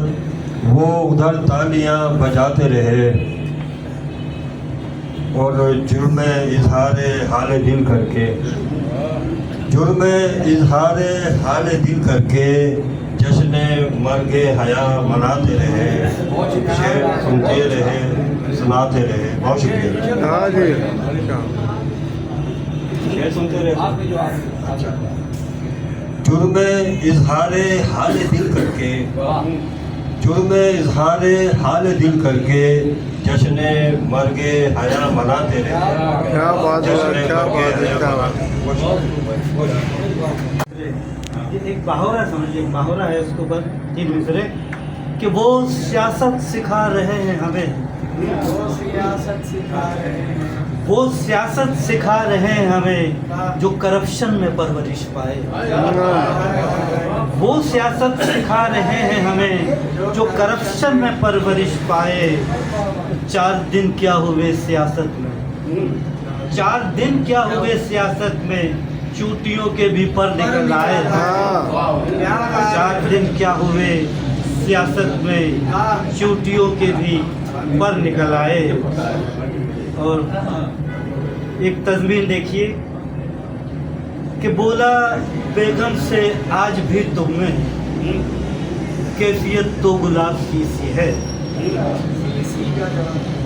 وہ ادھر تالیاں بجاتے رہے، اور جرم اظہار حال دل کر کے، جرم اظہار حال دل کر کے جشن مرگ حیا مناتے رہے، شعر سنتے رہے، سناتے رہے۔ بہت شکریہ۔ ہاں جی، شعر سنتے رہے۔ جرم اظہار حال دل کر کے، جرم اظہار حال دل کر کے جشن مرگ حیا مناتے رہے۔ کیا بات ہے، کیا بات ہے، کیا بات ہے۔ ایک محاورہ سمجھیے، محاورہ ہے اس کے اوپر 3 مصرے کہ وہ سیاست سکھا رہے ہیں ہمیں، وہ سیاست سکھا رہے ہیں ہمیں جو کرپشن میں پرورش پائے، وہ سیاست سکھا رہے ہیں ہمیں جو کرپشن میں پرورش پائے۔ 4 دن کیا ہوئے سیاست میں، 4 دن کیا ہوئے سیاست میں، چوٹیوں کے بھی پر نکل آئے۔ 4 دن کیا ہوئے سیاست میں، چوٹیوں کے بھی پر نکل آئے۔ اور ایک تضمین دیکھیے کہ بولا بیگم سے آج بھی تم میں کیفیت تو گلاب کی سی ہے،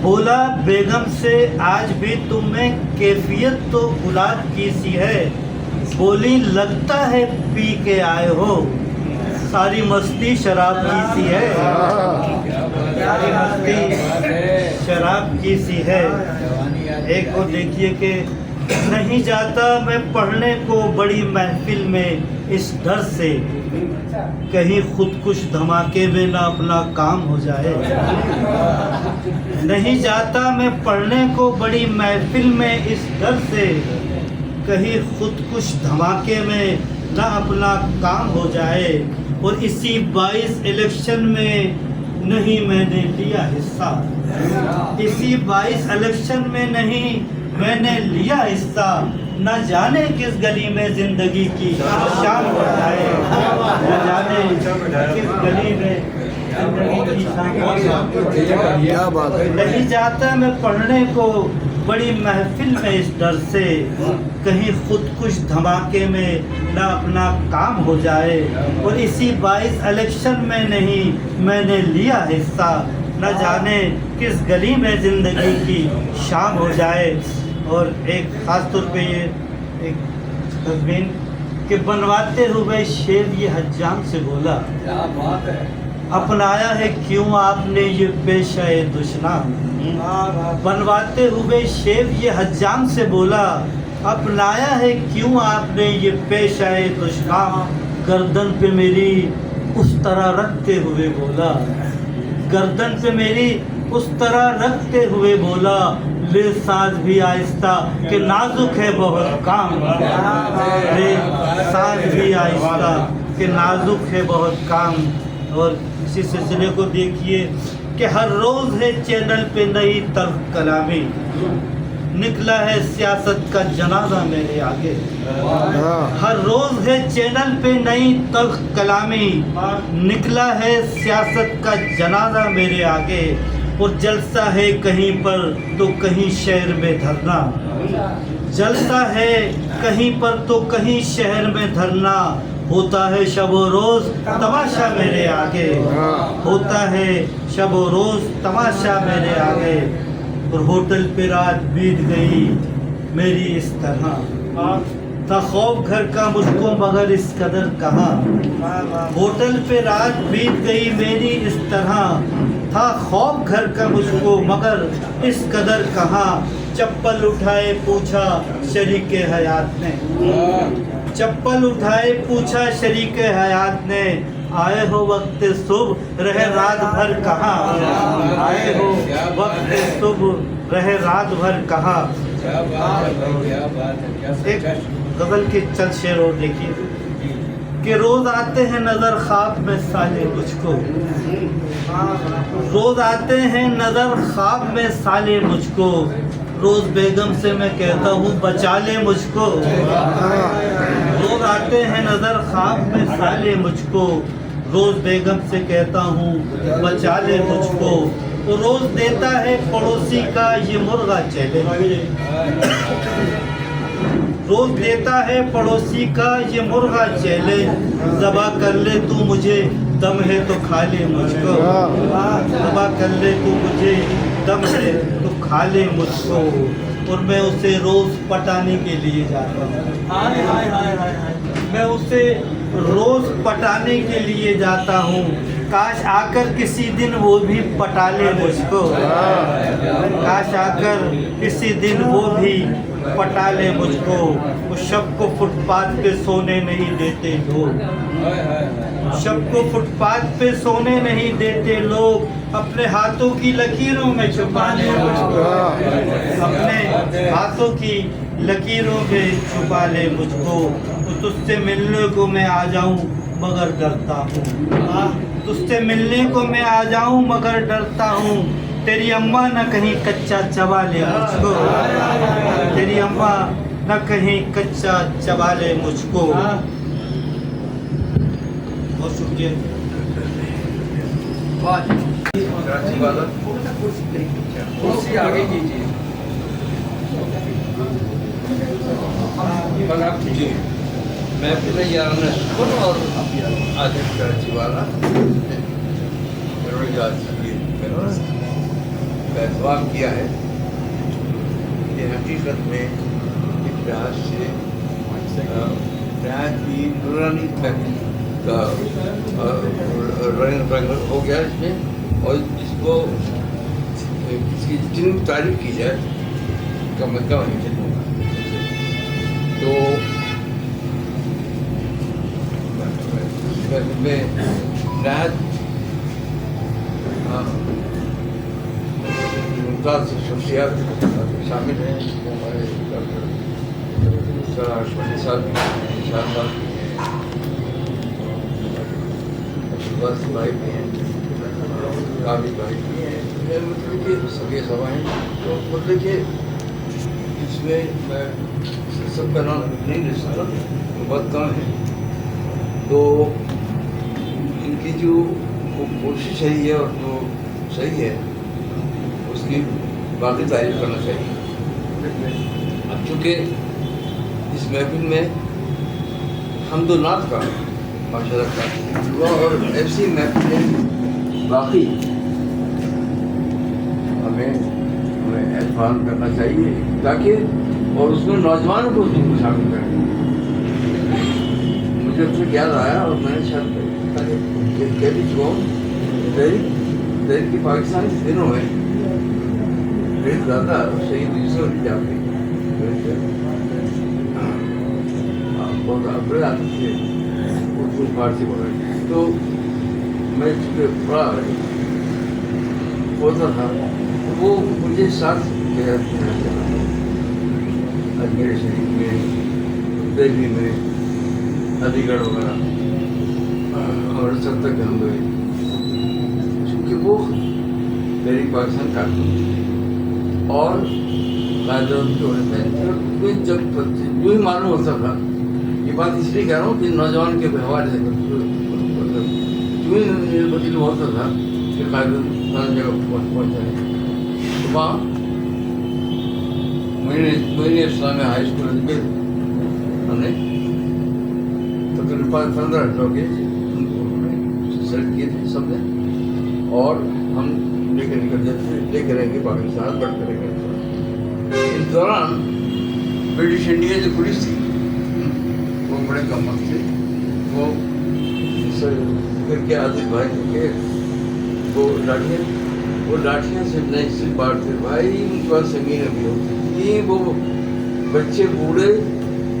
بولا بیگم سے آج بھی تم میں کیفیت تو گلاب کی سی ہے، بولی لگتا ہے پی کے آئے ہو، ساری مستی شراب کی سی ہے، ساری مستی شراب کی سی ہے۔ ایک کو دیکھیے کہ نہیں جاتا میں پڑھنے کو بڑی محفل میں اس ڈر سے، کہیں خودکش دھماکے میں نہ اپنا کام ہو جائے، نہیں جاتا میں پڑھنے کو بڑی محفل میں اس ڈر سے، کہیں خودکش دھماکے میں نہ اپنا کام ہو جائے۔ اور اسی 22 الیکشن میں نہیں میں نے لیا حصہ، اسی 22 الیکشن میں نہیں میں نے لیا حصہ، نہ جانے کس گلی میں زندگی کی شام ہو جائے، نہ جانے کس گلی میں زندگی کی شام ہو جائے۔ کیا بات ہے۔ نہیں جاتا میں پڑھنے کو بڑی محفل میں اس ڈر سے، کہیں خودکش دھماکے میں نہ اپنا کام ہو جائے۔ اور اسی 22 الیکشن میں نہیں میں نے لیا حصہ، نہ جانے کس گلی میں زندگی کی شام ہو جائے۔ اور ایک خاص طور پہ یہ ایک تضمین کہ بنواتے ہوئے شیو یہ حجام سے بولا، اپنایا ہے کیوں آپ نے یہ پیشہ دشنا، بنواتے ہوئے شیو یہ حجام سے بولا، اپنایا ہے کیوں آپ نے یہ پیشہ دشنا، گردن پہ میری اس طرح رکھتے ہوئے بولا، گردن پہ میری اس طرح رکھتے ہوئے بولا، لے ساز بھی آہستہ کہ نازک ہے بہت کام، لے ساز بھی آہستہ کہ نازک ہے بہت کام۔ اور اسی سلسلے کو دیکھیے کہ ہر روز ہے چینل پہ نئی تلخ کلامی، نکلا ہے سیاست کا جنازہ میرے آگے، ہر روز ہے چینل پہ نئی تلخ کلامی، نکلا ہے سیاست کا جنازہ میرے آگے۔ اور جلسہ ہے کہیں پر تو کہیں شہر میں دھرنا، جلسہ ہے کہیں پر تو کہیں شہر میں دھرنا، ہوتا ہے شب و روز تماشا میرے آگے، ہوتا ہے شب و روز تماشا میرے آگے۔ اور ہوٹل پہ رات بیت گئی میری اس طرح، تھا خوف گھر کا مجھ کو مگر اس قدر کہاں، ہوٹل پہ رات بیت گئی میری اس طرح، تھا خوف گھر کا مجھ کو مگر اس قدر کہاں، چپل اٹھائے پوچھا شریک حیات نے، چپل اٹھائے پوچھا شریک حیات نے، آئے ہو وقت صبح رہے رات بھر کہاں، آئے ہو وقت صبح رہے رات بھر کہاں۔ ایک غزل کے چند شعر اور دیکھیے کہ روز آتے ہیں نظر خواب میں سالے مجھ کو، روز آتے ہیں نظر خواب میں سالے مجھ کو، روز بیگم سے میں کہتا ہوں بچا لے مجھ کو، روز آتے ہیں نظر خواب میں سالے مجھ کو، روز بیگم سے کہتا ہوں بچا لے مجھ کو، تو روز دیتا ہے پڑوسی کا یہ مرغا چیلنج، روز دیتا ہے پڑوسی کا یہ مرغا چیلنج، ذبح کر لے تو مجھے دم ہے تو کھا لے مجھ کو، ذبح کر لے تو مجھے دم ہے تو کھا لے مجھ کو، اور میں اسے روز پٹانے کے لیے جاتا ہوں، میں اسے روز پٹانے کے لیے جاتا ہوں، کاش آ کر کسی دن وہ بھی پٹا لے مجھ کو، کاش آ کر کسی دن وہ بھی پٹا لے مجھ کو، اس شب کو فٹ پاتھ پہ سونے نہیں دیتے لوگ، شب کو فٹ پاتھ پہ سونے نہیں دیتے لوگ، اپنے ہاتھوں کی لکیروں میں چھپا لے مجھ کو، اپنے ہاتھوں کی لکیروں میں چھپا لے مجھ کو، تو تجھ سے ملنے کو میں آ جاؤں مگر ڈرتا ہوں، تجھ سے ملنے کو میں آ جاؤں مگر ڈرتا ہوں، تیری اماں نہ کہیں کچا چبا لے مجھ کو، تیری اماں نہ کہیں کچا چبا لے مجھ کو۔ بہت شکریہ۔ کراچی والا کرسی آگے کیجیے، جی میں پہلے یارانہ شکر اور آج کراچی والا اعتبار کیا ہے کہ حقیقت میں ایک لحاظ سے نہایت ہی نورانی کا رنگ ہو گیا اس میں، اور اس کو اس کی جتنی تعریف کی جائے کم از کم نہیں چلوں گا۔ تو میں نہایت ممتاز شخصیات شامل ہیں، ہمارے ڈاکٹر اشرف صاحب بھی، شاہ صاحب بھی ہیں، اشرف بھائی بھی ہیں، قابل بھائی بھی ہیں، مطلب کہ سبھی سوا ہیں، تو مطلب کہ اس میں سب کا نام نہیں لے سکتا، بہت کم ہے، تو ان کی جو کوشش ہے اور جو صحیح ہے اس کی باقی تعریف کرنا چاہیے۔ اب چونکہ اس محفل میں حمد و نعت کا ماشاءاللہ کا ہوا، اور ایسی محفلیں باقی ہمیں اہتمام کرنا چاہیے، تاکہ اور اس میں نوجوانوں کو بھی شامل کریں۔ مجھے اس سے یاد آیا اور میں نے شاید کہہ بھی چکا ہوں، تحریک پاکستان کے دنوں میں میرے دادا شہید یوسف علی جعفری بہت بڑے آدمی تھے، اردو فارسی بول رہے تھے، تو میں چونکہ پڑھا ہوتا تھا، وہ مجھے ساتھ اجمیر شریف میں، دہلی میں، علی گڑھ وغیرہ، امرتسر تک ہم گئے، چونکہ وہ تحریک پاکستان کارکن تھے اور قائد اعظم کے ہونے پہ جب جو ہی معلوم ہوتا تھا، یہ بات اس لیے کہہ رہا ہوں کہ نوجوان کے حوالے سے جو ہی معلوم ہوتا تھا کہ قائد اعظم جگہ پہنچ جائے، تو وہاں موئین اسلامیہ ہائی اسکول میں ہم نے تقریباً 15 لوگ سلیکٹ کیے تھے سب نے، اور ہم لے کے نکل جاتے تھے، لے کے رہیں گے پاکستان، بڑھ کریں گے۔ اس دوران برٹش انڈیا جو پولیس تھی وہ بڑے کم وقت تھے، وہ پھر کے عادل بھائی کے وہ لاٹھیاں سے نہیں صرف مارتے بھائی، ان کے پاس زمینیں بھی ہوتی تھی، وہ بچے بوڑھے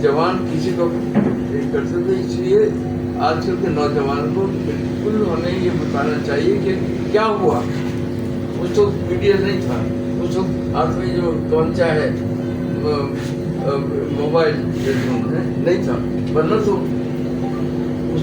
جوان کسی کو نہیں کرتے تھے۔ اس لیے آج کل کے نوجوانوں کو بالکل ہمیں یہ بتانا چاہیے کہ کیا ہوا۔ اس وقت میڈیا نہیں تھا، اس وقت ہاتھ میں جو کونچا ہے موبائل نہیں تھا، ورنہ تو اس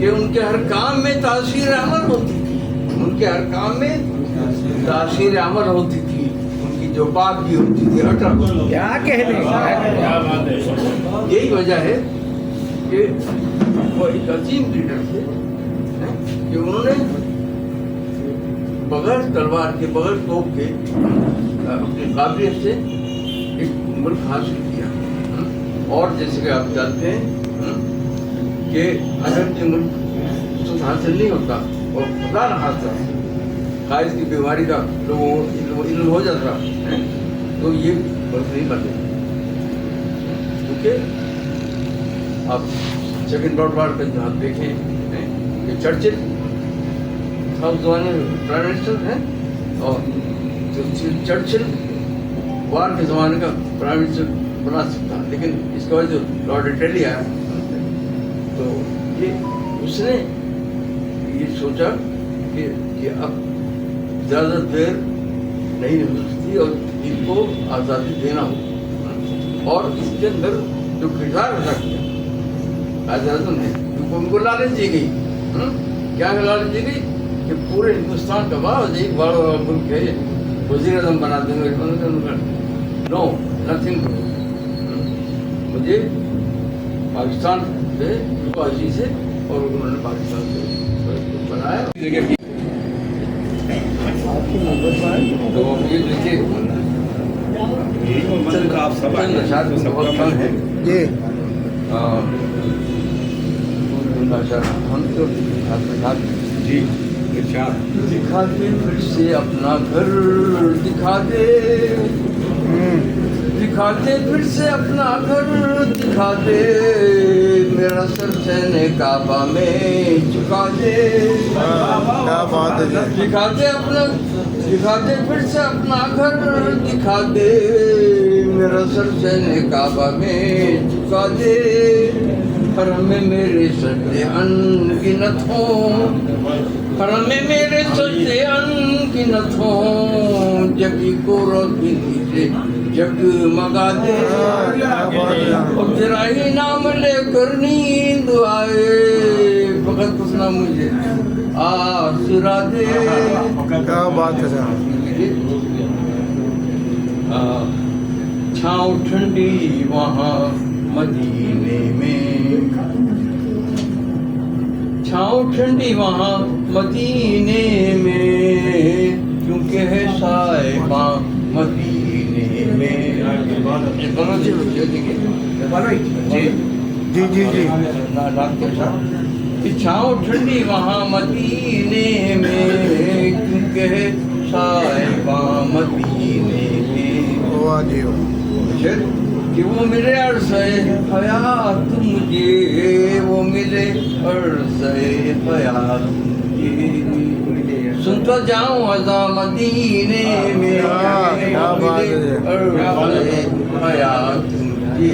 کہ ان کے ہر کام میں تاثیر عمل ہوتی تھی، ان کے ہر کام میں تاثیر عمل ہوتی تھی، ان کی جو بات بھی ہوتی تھی اٹل کیا کہنے یہی وجہ ہے کہ وہ ایک عظیم لیڈر تھے کہ انہوں نے بغیر تلوار کے بغیر توپ کے اپنی قابلیت سے ایک ملک حاصل کیا. اور جیسے کہ آپ جانتے ہیں کہ اگر یہ ملک حاصل نہیں ہوتا اور خدا نہ خاصا قائد کی بیماری کا لوگوں کو علم ہو جاتا تو یہ ملک نہیں بنتے. کیونکہ آپ سیکنڈ ورلڈ وار کا جہاں دیکھیں کہ چرچل تھا اس زمانے میں پرائم منسٹر ہیں، اور چرچل وار کے زمانے کا پرائم منسٹر بنا سکتا، لیکن اس کے بعد جو لارڈ اٹلی آیا تو یہ اس نے یہ سوچا کہ اب زیادہ دیر نہیں ہو سکتی اور ان کو آزادی دینا ہو. اور اس کے اندر جو کردار ادا کیا قائد اعظم نے، کیونکہ ان کو لالچ دی گئی. کیا لالچ دی گئی کہ پورے ہندوستان کا بعض ایک بڑا ملک ہے وزیر اعظم بنا دیں گے. نو نتھنگ، مجھے پاکستان سے عزیز ہے اور انہوں نے پاکستان سے بنایا. تو یہ دیکھیے چند اشعار بہت کم ہیں جی ہم تو جی دکھا دے پھر سے اپنا گھر، دکھا دے دکھا دے پھر سے اپنا گھر، دکھا دے میرا سر سینے کعبہ میں جھکا دے. کیا بات ہے. دکھا دے اپنا، دکھا دے پھر سے اپنا گھر، دکھا دے میرا سر سینے کعبہ میں جھکا دے. حرم میں میرے سجدے انگنت ہوں، حرم میں میرے سجدے انگنت ہوں، جگی کو روشنی سے جگمگا دے. اور تیرا ہی نام لے کر نیند آئے، فقط اس نہ مجھے آسرا دے. کیا بات ہے. چھاؤں ٹھنڈی وہاں مدینے میں، چھاؤں ٹھنڈی وہاں مدینے میں، کیونکہ ہے صاحباں مدینے میں. جی جی جی. چھاؤں ٹھنڈی وہاں مدینے میں، کیونکہ ہے صاحباں مدینے میں. واہ جی. کہ وہ ملے عرصہ حیات مجھے، وہ ملے عرصہ حیات مجھے، سنتا جاؤں ازاں مدینے میں، ملے عرصہ حیات مجھے،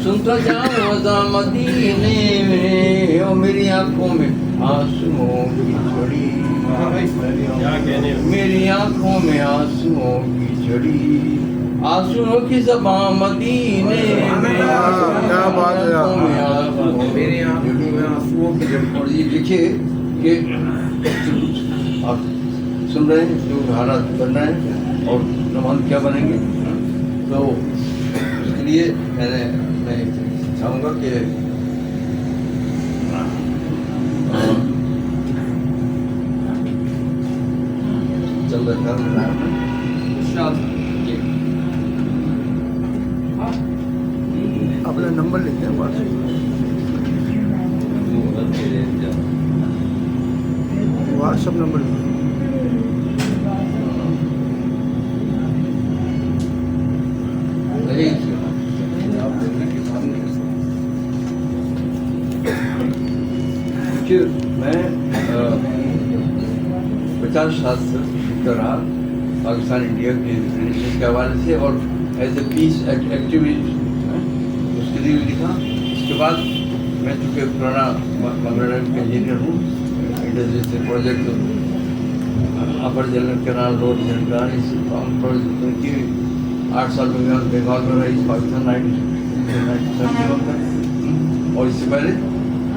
سنتا جاؤں ازاں مدینے میں. اور میری آنکھوں میں آنسوؤں کی جھڑی، میری آنکھوں میں آنسوؤں کی جھڑی، آنسوؤں کی زبان مدینے میں. کیا بات ہے. میری آنکھوں میں آنسوؤں کی جھڑی. اور یہ دیکھیے کہ آپ سن رہے ہیں جو حالات بن رہے ہیں اور نمان کیا بنیں گے. تو اس کے لیے میں چاہوں گا کہ چل رہا اپنا نمبر لکھتے ہیں واٹس ایپ نمبر لکھتے ہیں. میں 50 سال سے رہا پاکستان انڈیا کے ریلیشن کے حوالے سے، اور ایز اے پیس ایکٹیوسٹ اس کے لیے بھی لکھا. اس کے بعد میں چونکہ پرانا مغرب کا انجینئر ہوں، انڈسٹری سے پروجیکٹ اپر جنرل کینال روڈ جنرل اس پروجیکٹ کی 8 سال میں بنگال میں رہی پاکستان 1971 میں. اور اس سے پہلے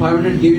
500 GW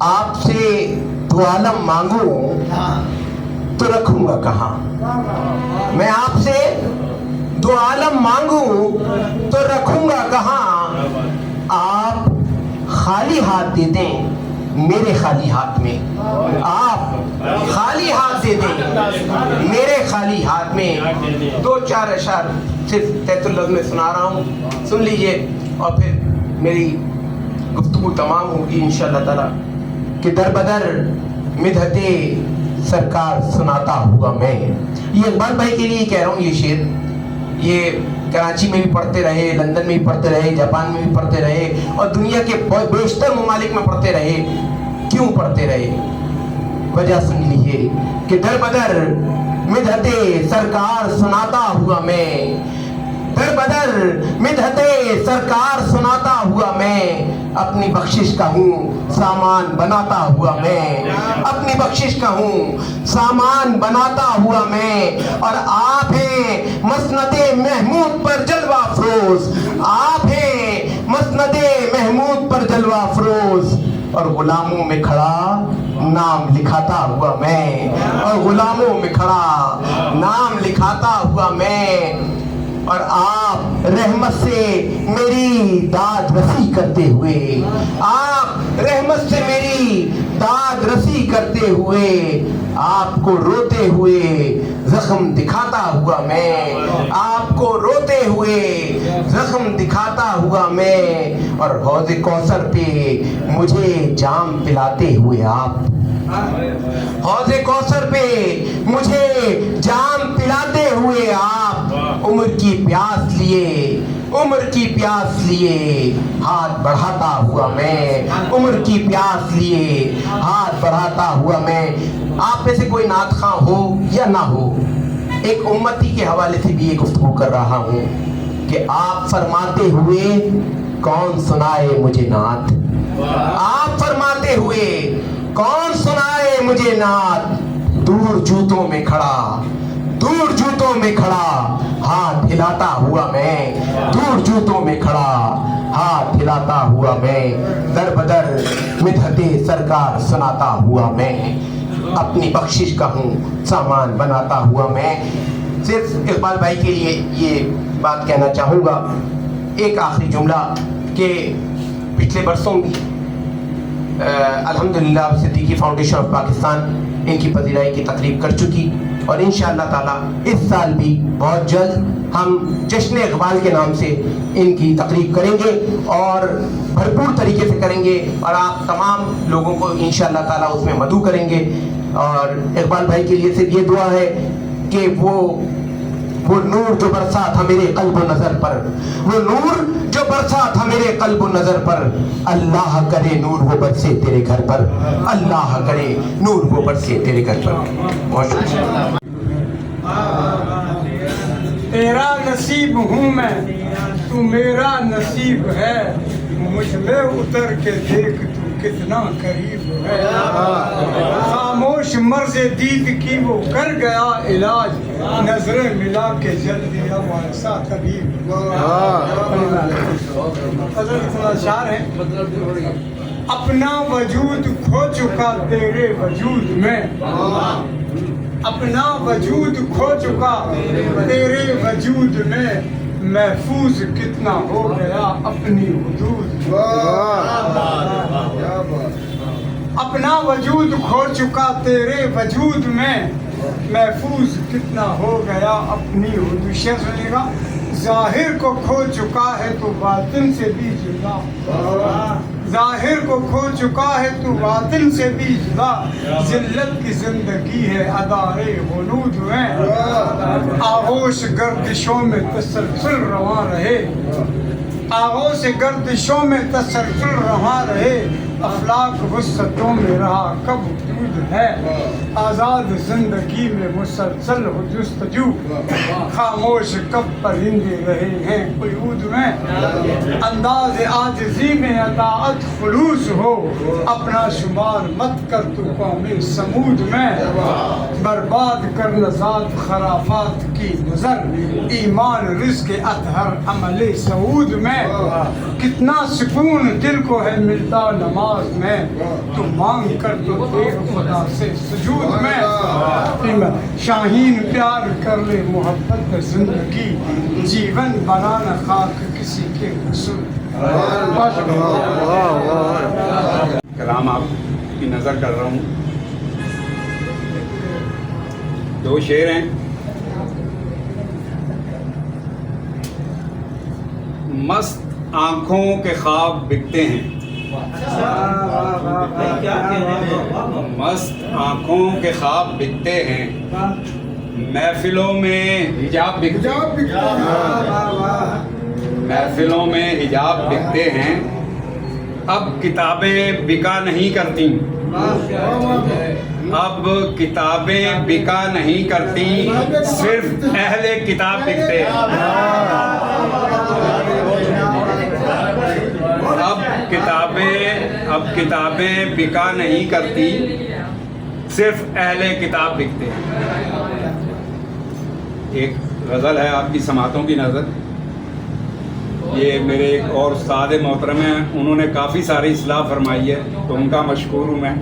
آپ سے دو عالم مانگوں تو رکھوں گا کہاں؟ میں آپ سے دو عالم مانگوں تو رکھوں گا کہاں؟ آپ خالی ہاتھ دے دیں میرے خالی ہاتھ میں، آپ خالی ہاتھ دے دیں میرے خالی ہاتھ میں۔ دو چار اشعار صرف تحت اللفظ میں سنا رہا ہوں، سن لیجئے اور پھر میری گفتگو تمام ہوگی انشاءاللہ تعالی۔ کہ در بدر مدحت سرکار سناتا ہوا میں، یہ اقبال بھائی کے لیے کہہ رہا ہوں یہ شعر، یہ کراچی میں بھی پڑھتے رہے، لندن میں بھی پڑھتے رہے، جاپان میں بھی پڑھتے رہے اور دنیا کے بیشتر ممالک میں پڑھتے رہے۔ کیوں پڑھتے رہے؟ وجہ سن لیجیے کہ در بدر مدحت سرکار سناتا ہوا میں، در بدر مدحت سرکار سناتا ہوا میں، اپنی بخشش کا ہوں سامان بناتا ہوا میں، اپنی بخشش کا ہوں سامان بناتا ہوا میں۔ اور آپ ہیں مسند محمود پر جلوہ افروز، آپ ہیں مسند محمود پر جلوہ افروز، اور غلاموں میں کھڑا نام لکھاتا ہوا میں، اور غلاموں میں کھڑا نام لکھاتا ہوا میں۔ اور آپ رحمت سے میری داد رسی کرتے ہوئے، آپ رحمت سے میری داد رسی کرتے ہوئے، آپ کو روتے ہوئے زخم دکھاتا ہوا میں، آپ کو روتے ہوئے زخم دکھاتا ہوا میں۔ اور حوض کوثر پہ مجھے جام پلاتے ہوئے آپ، حوض کوثر پہ مجھے جام پلاتے ہوئے آپ، عمر کی پیاس لیے، عمر کی پیاس لیے ہاتھ بڑھاتا ہوا میں، عمر کی پیاس لیے ہاتھ بڑھاتا ہوا میں۔ آپ میں سے کوئی نعت خواں ہو یا نہ ہو، ایک امتی کے حوالے سے بھی یہ گفتگو کر رہا ہوں کہ آپ فرماتے ہوئے کون سنائے مجھے نعت، آپ فرماتے ہوئے کون سنائے مجھے نعت، دور جوتوں میں کھڑا، دور جوتوں میں کھڑا ہاتھ ہلاتا ہوا میں، دور جوتوں میں کھڑا ہاتھ ہلاتا ہوا میں، در بدر مدحت سرکار سناتا ہوا میں، اپنی بخشش کا ہوں سامان بناتا ہوا میں۔ صرف اقبال بھائی کے لیے یہ بات کہنا چاہوں گا، ایک آخری جملہ کہ پچھلے برسوں بھی الحمدللہ صدیقی فاؤنڈیشن آف پاکستان ان کی پذیرائی کی تقریب کر چکی، اور انشاءاللہ تعالی اس سال بھی بہت جلد ہم جشن اقبال کے نام سے ان کی تقریب کریں گے اور بھرپور طریقے سے کریں گے، اور آپ تمام لوگوں کو انشاءاللہ تعالی اس میں مدعو کریں گے۔ اور اقبال بھائی کے لیے صرف یہ دعا ہے کہ وہ نور جو برسا تھا میرے قلب و نظر پر، وہ نور جو برسا تھا میرے قلب و نظر پر، اللہ کرے نور وہ برسے تیرے گھر پر، اللہ کرے نور وہ برسے تیرے گھر پر۔ بہت شکریہ۔ تیرا نصیب ہوں میں، تو میرا نصیب ہے، مجھ میں اتر کے دیکھ تو کتنا قریب ہے۔ خاموش مرض دید کی وہ کر گیا علاج، نظریں ملا کے جل دیا وائسا طبیب۔ اشعار ہے، اپنا وجود کھو چکا تیرے وجود میں، اپنا وجود کھو چکا تیرے وجود میں، محفوظ کتنا ہو گیا اپنی حدود۔ اپنا وجود کھو چکا تیرے وجود میں، محفوظ کتنا ہو گیا اپنی حدود۔ شعر سنیے گا، ظاہر کو کھو چکا ہے تو باطن سے بھی جدا، ظاہر کو کھو چکا ہے تو باطن سے بھی جدا، ذلت کی زندگی ہے ادارے غنود میں، آغوش گردشوں میں تسلسل رواں رہے، آغوش گردشوں میں تسلسل رواں رہے، افلاک وسطوں میں رہا کب موجود ہے آزاد زندگی میں مسلسل ہو جستجو خاموش کب پرندے رہے ہیں قیود میں انداز عاجزی میں اطاعت خلوص ہو اپنا شمار مت کر تو قوم سمود میں برباد کر ذات خرافات کی نظر ایمان رزق اطہر عمل سعود میں کتنا سکون دل کو ہے ملتا نماز میں تو مانگ کر تو دیکھ خدا سے سجود میں شاہین پیار کر لے محبت زندگی جیون بنانا خاک کسی کے رسول کلام آپ کی نظر کر رہا ہوں دو شعر ہیں مست آنکھوں کے خواب بکتے ہیں مست آنکھوں کے خواب بکتے ہیں محفلوں میں حجاب بکتے محفلوں میں حجاب بکتے ہیں اب کتابیں بکا نہیں کرتی اب کتابیں بکا نہیں کرتی صرف اہل کتاب بکتے ہیں اب کتابیں بکا نہیں کرتی صرف اہل کتاب بکتے ہیں ایک غزل ہے آپ کی سماعتوں کی نظر یہ میرے ایک اور استاد محترم ہیں انہوں نے کافی ساری اصلاح فرمائی ہے تو ان کا مشکور ہوں میں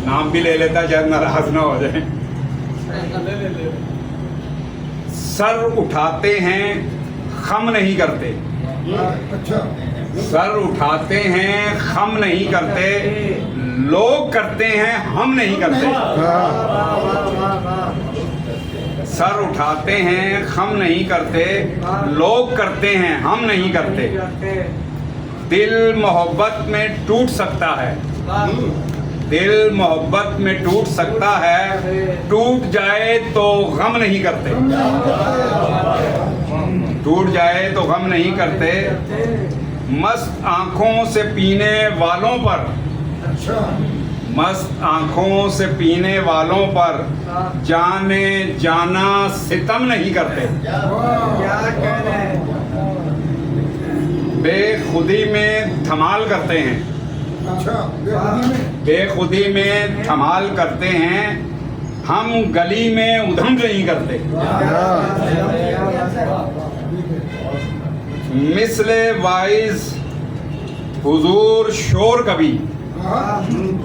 نام بھی لے لیتا شاید ناراض نہ ہو جائیں سر اٹھاتے ہیں خم نہیں کرتے سر اٹھاتے ہیں خم نہیں کرتے لوگ کرتے ہیں ہم نہیں کرتے سر اٹھاتے ہیں خم نہیں کرتے لوگ کرتے ہیں ہم نہیں کرتے دل محبت میں ٹوٹ سکتا ہے دل محبت میں ٹوٹ سکتا ہے ٹوٹ جائے تو غم نہیں کرتے ٹوٹ جائے تو غم نہیں کرتے مست آنکھوں سے پینے والوں پر مست آنکھوں سے پینے والوں پر جانے جانا ستم نہیں کرتے بے خودی میں دھمال کرتے ہیں بے خودی میں دھمال کرتے ہیں ہم گلی میں ادھم نہیں کرتے مثل وائز حضور شور کبھی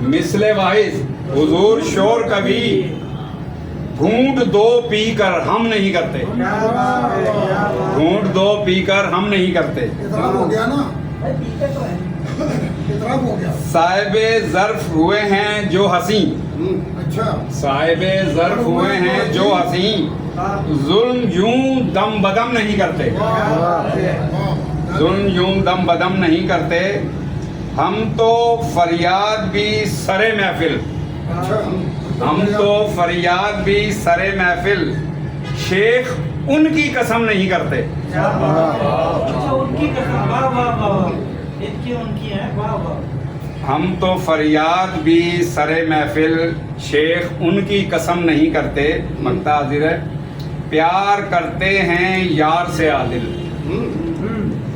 مثل وائز حضور شور کبھی گھونٹ دو پی کر ہم نہیں کرتے گھونٹ دو پی کر ہم نہیں کرتے صاحب ظرف ہوئے ہیں جو حسین صاحب ظرف ہوئے ہیں جو حسین ظلم یوں دم بدم نہیں کرتے ظلم یوں دم بدم نہیں کرتے ہم تو فریاد بھی سرے محفل ہم تو فریاد بھی سرے محفل شیخ ان کی قسم نہیں کرتے ہم تو فریاد بھی سرے محفل شیخ ان کی قسم نہیں کرتے مقطع حاضر ہے پیار کرتے ہیں یار سے عادل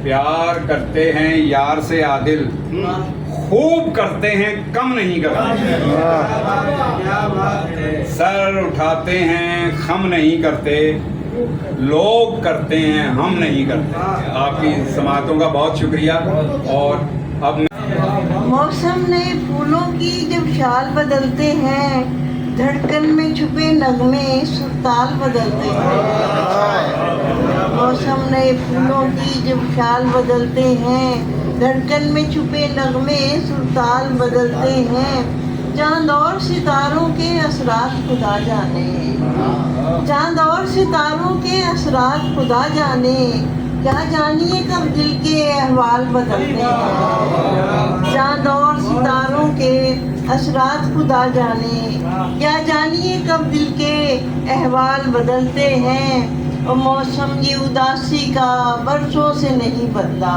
پیار کرتے ہیں یار سے عادل خوب کرتے ہیں کم نہیں کرتے سر اٹھاتے ہیں خم نہیں کرتے لوگ کرتے ہیں ہم نہیں کرتے آپ کی سماعتوں کا بہت شکریہ اور اب موسم نئے پھولوں کی جب شال بدلتے ہیں دھڑکن میں چھپے نغمے سرتال بدلتے ہیں موسم نئے پھولوں کی جب شال بدلتے ہیں دھڑکن میں چھپے نغمے سرتال بدلتے ہیں چاند اور ستاروں کے اثرات خدا جانے چاند اور ستاروں کے اثرات خدا جانے کیا جانیے کب دل کے احوال بدلتے ہیں چاند اور ستاروں کے اثرات خدا جانے کیا جانیے کب دل کے احوال بدلتے ہیں اور موسم یہ اداسی کا برسوں سے نہیں بدلا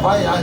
FIR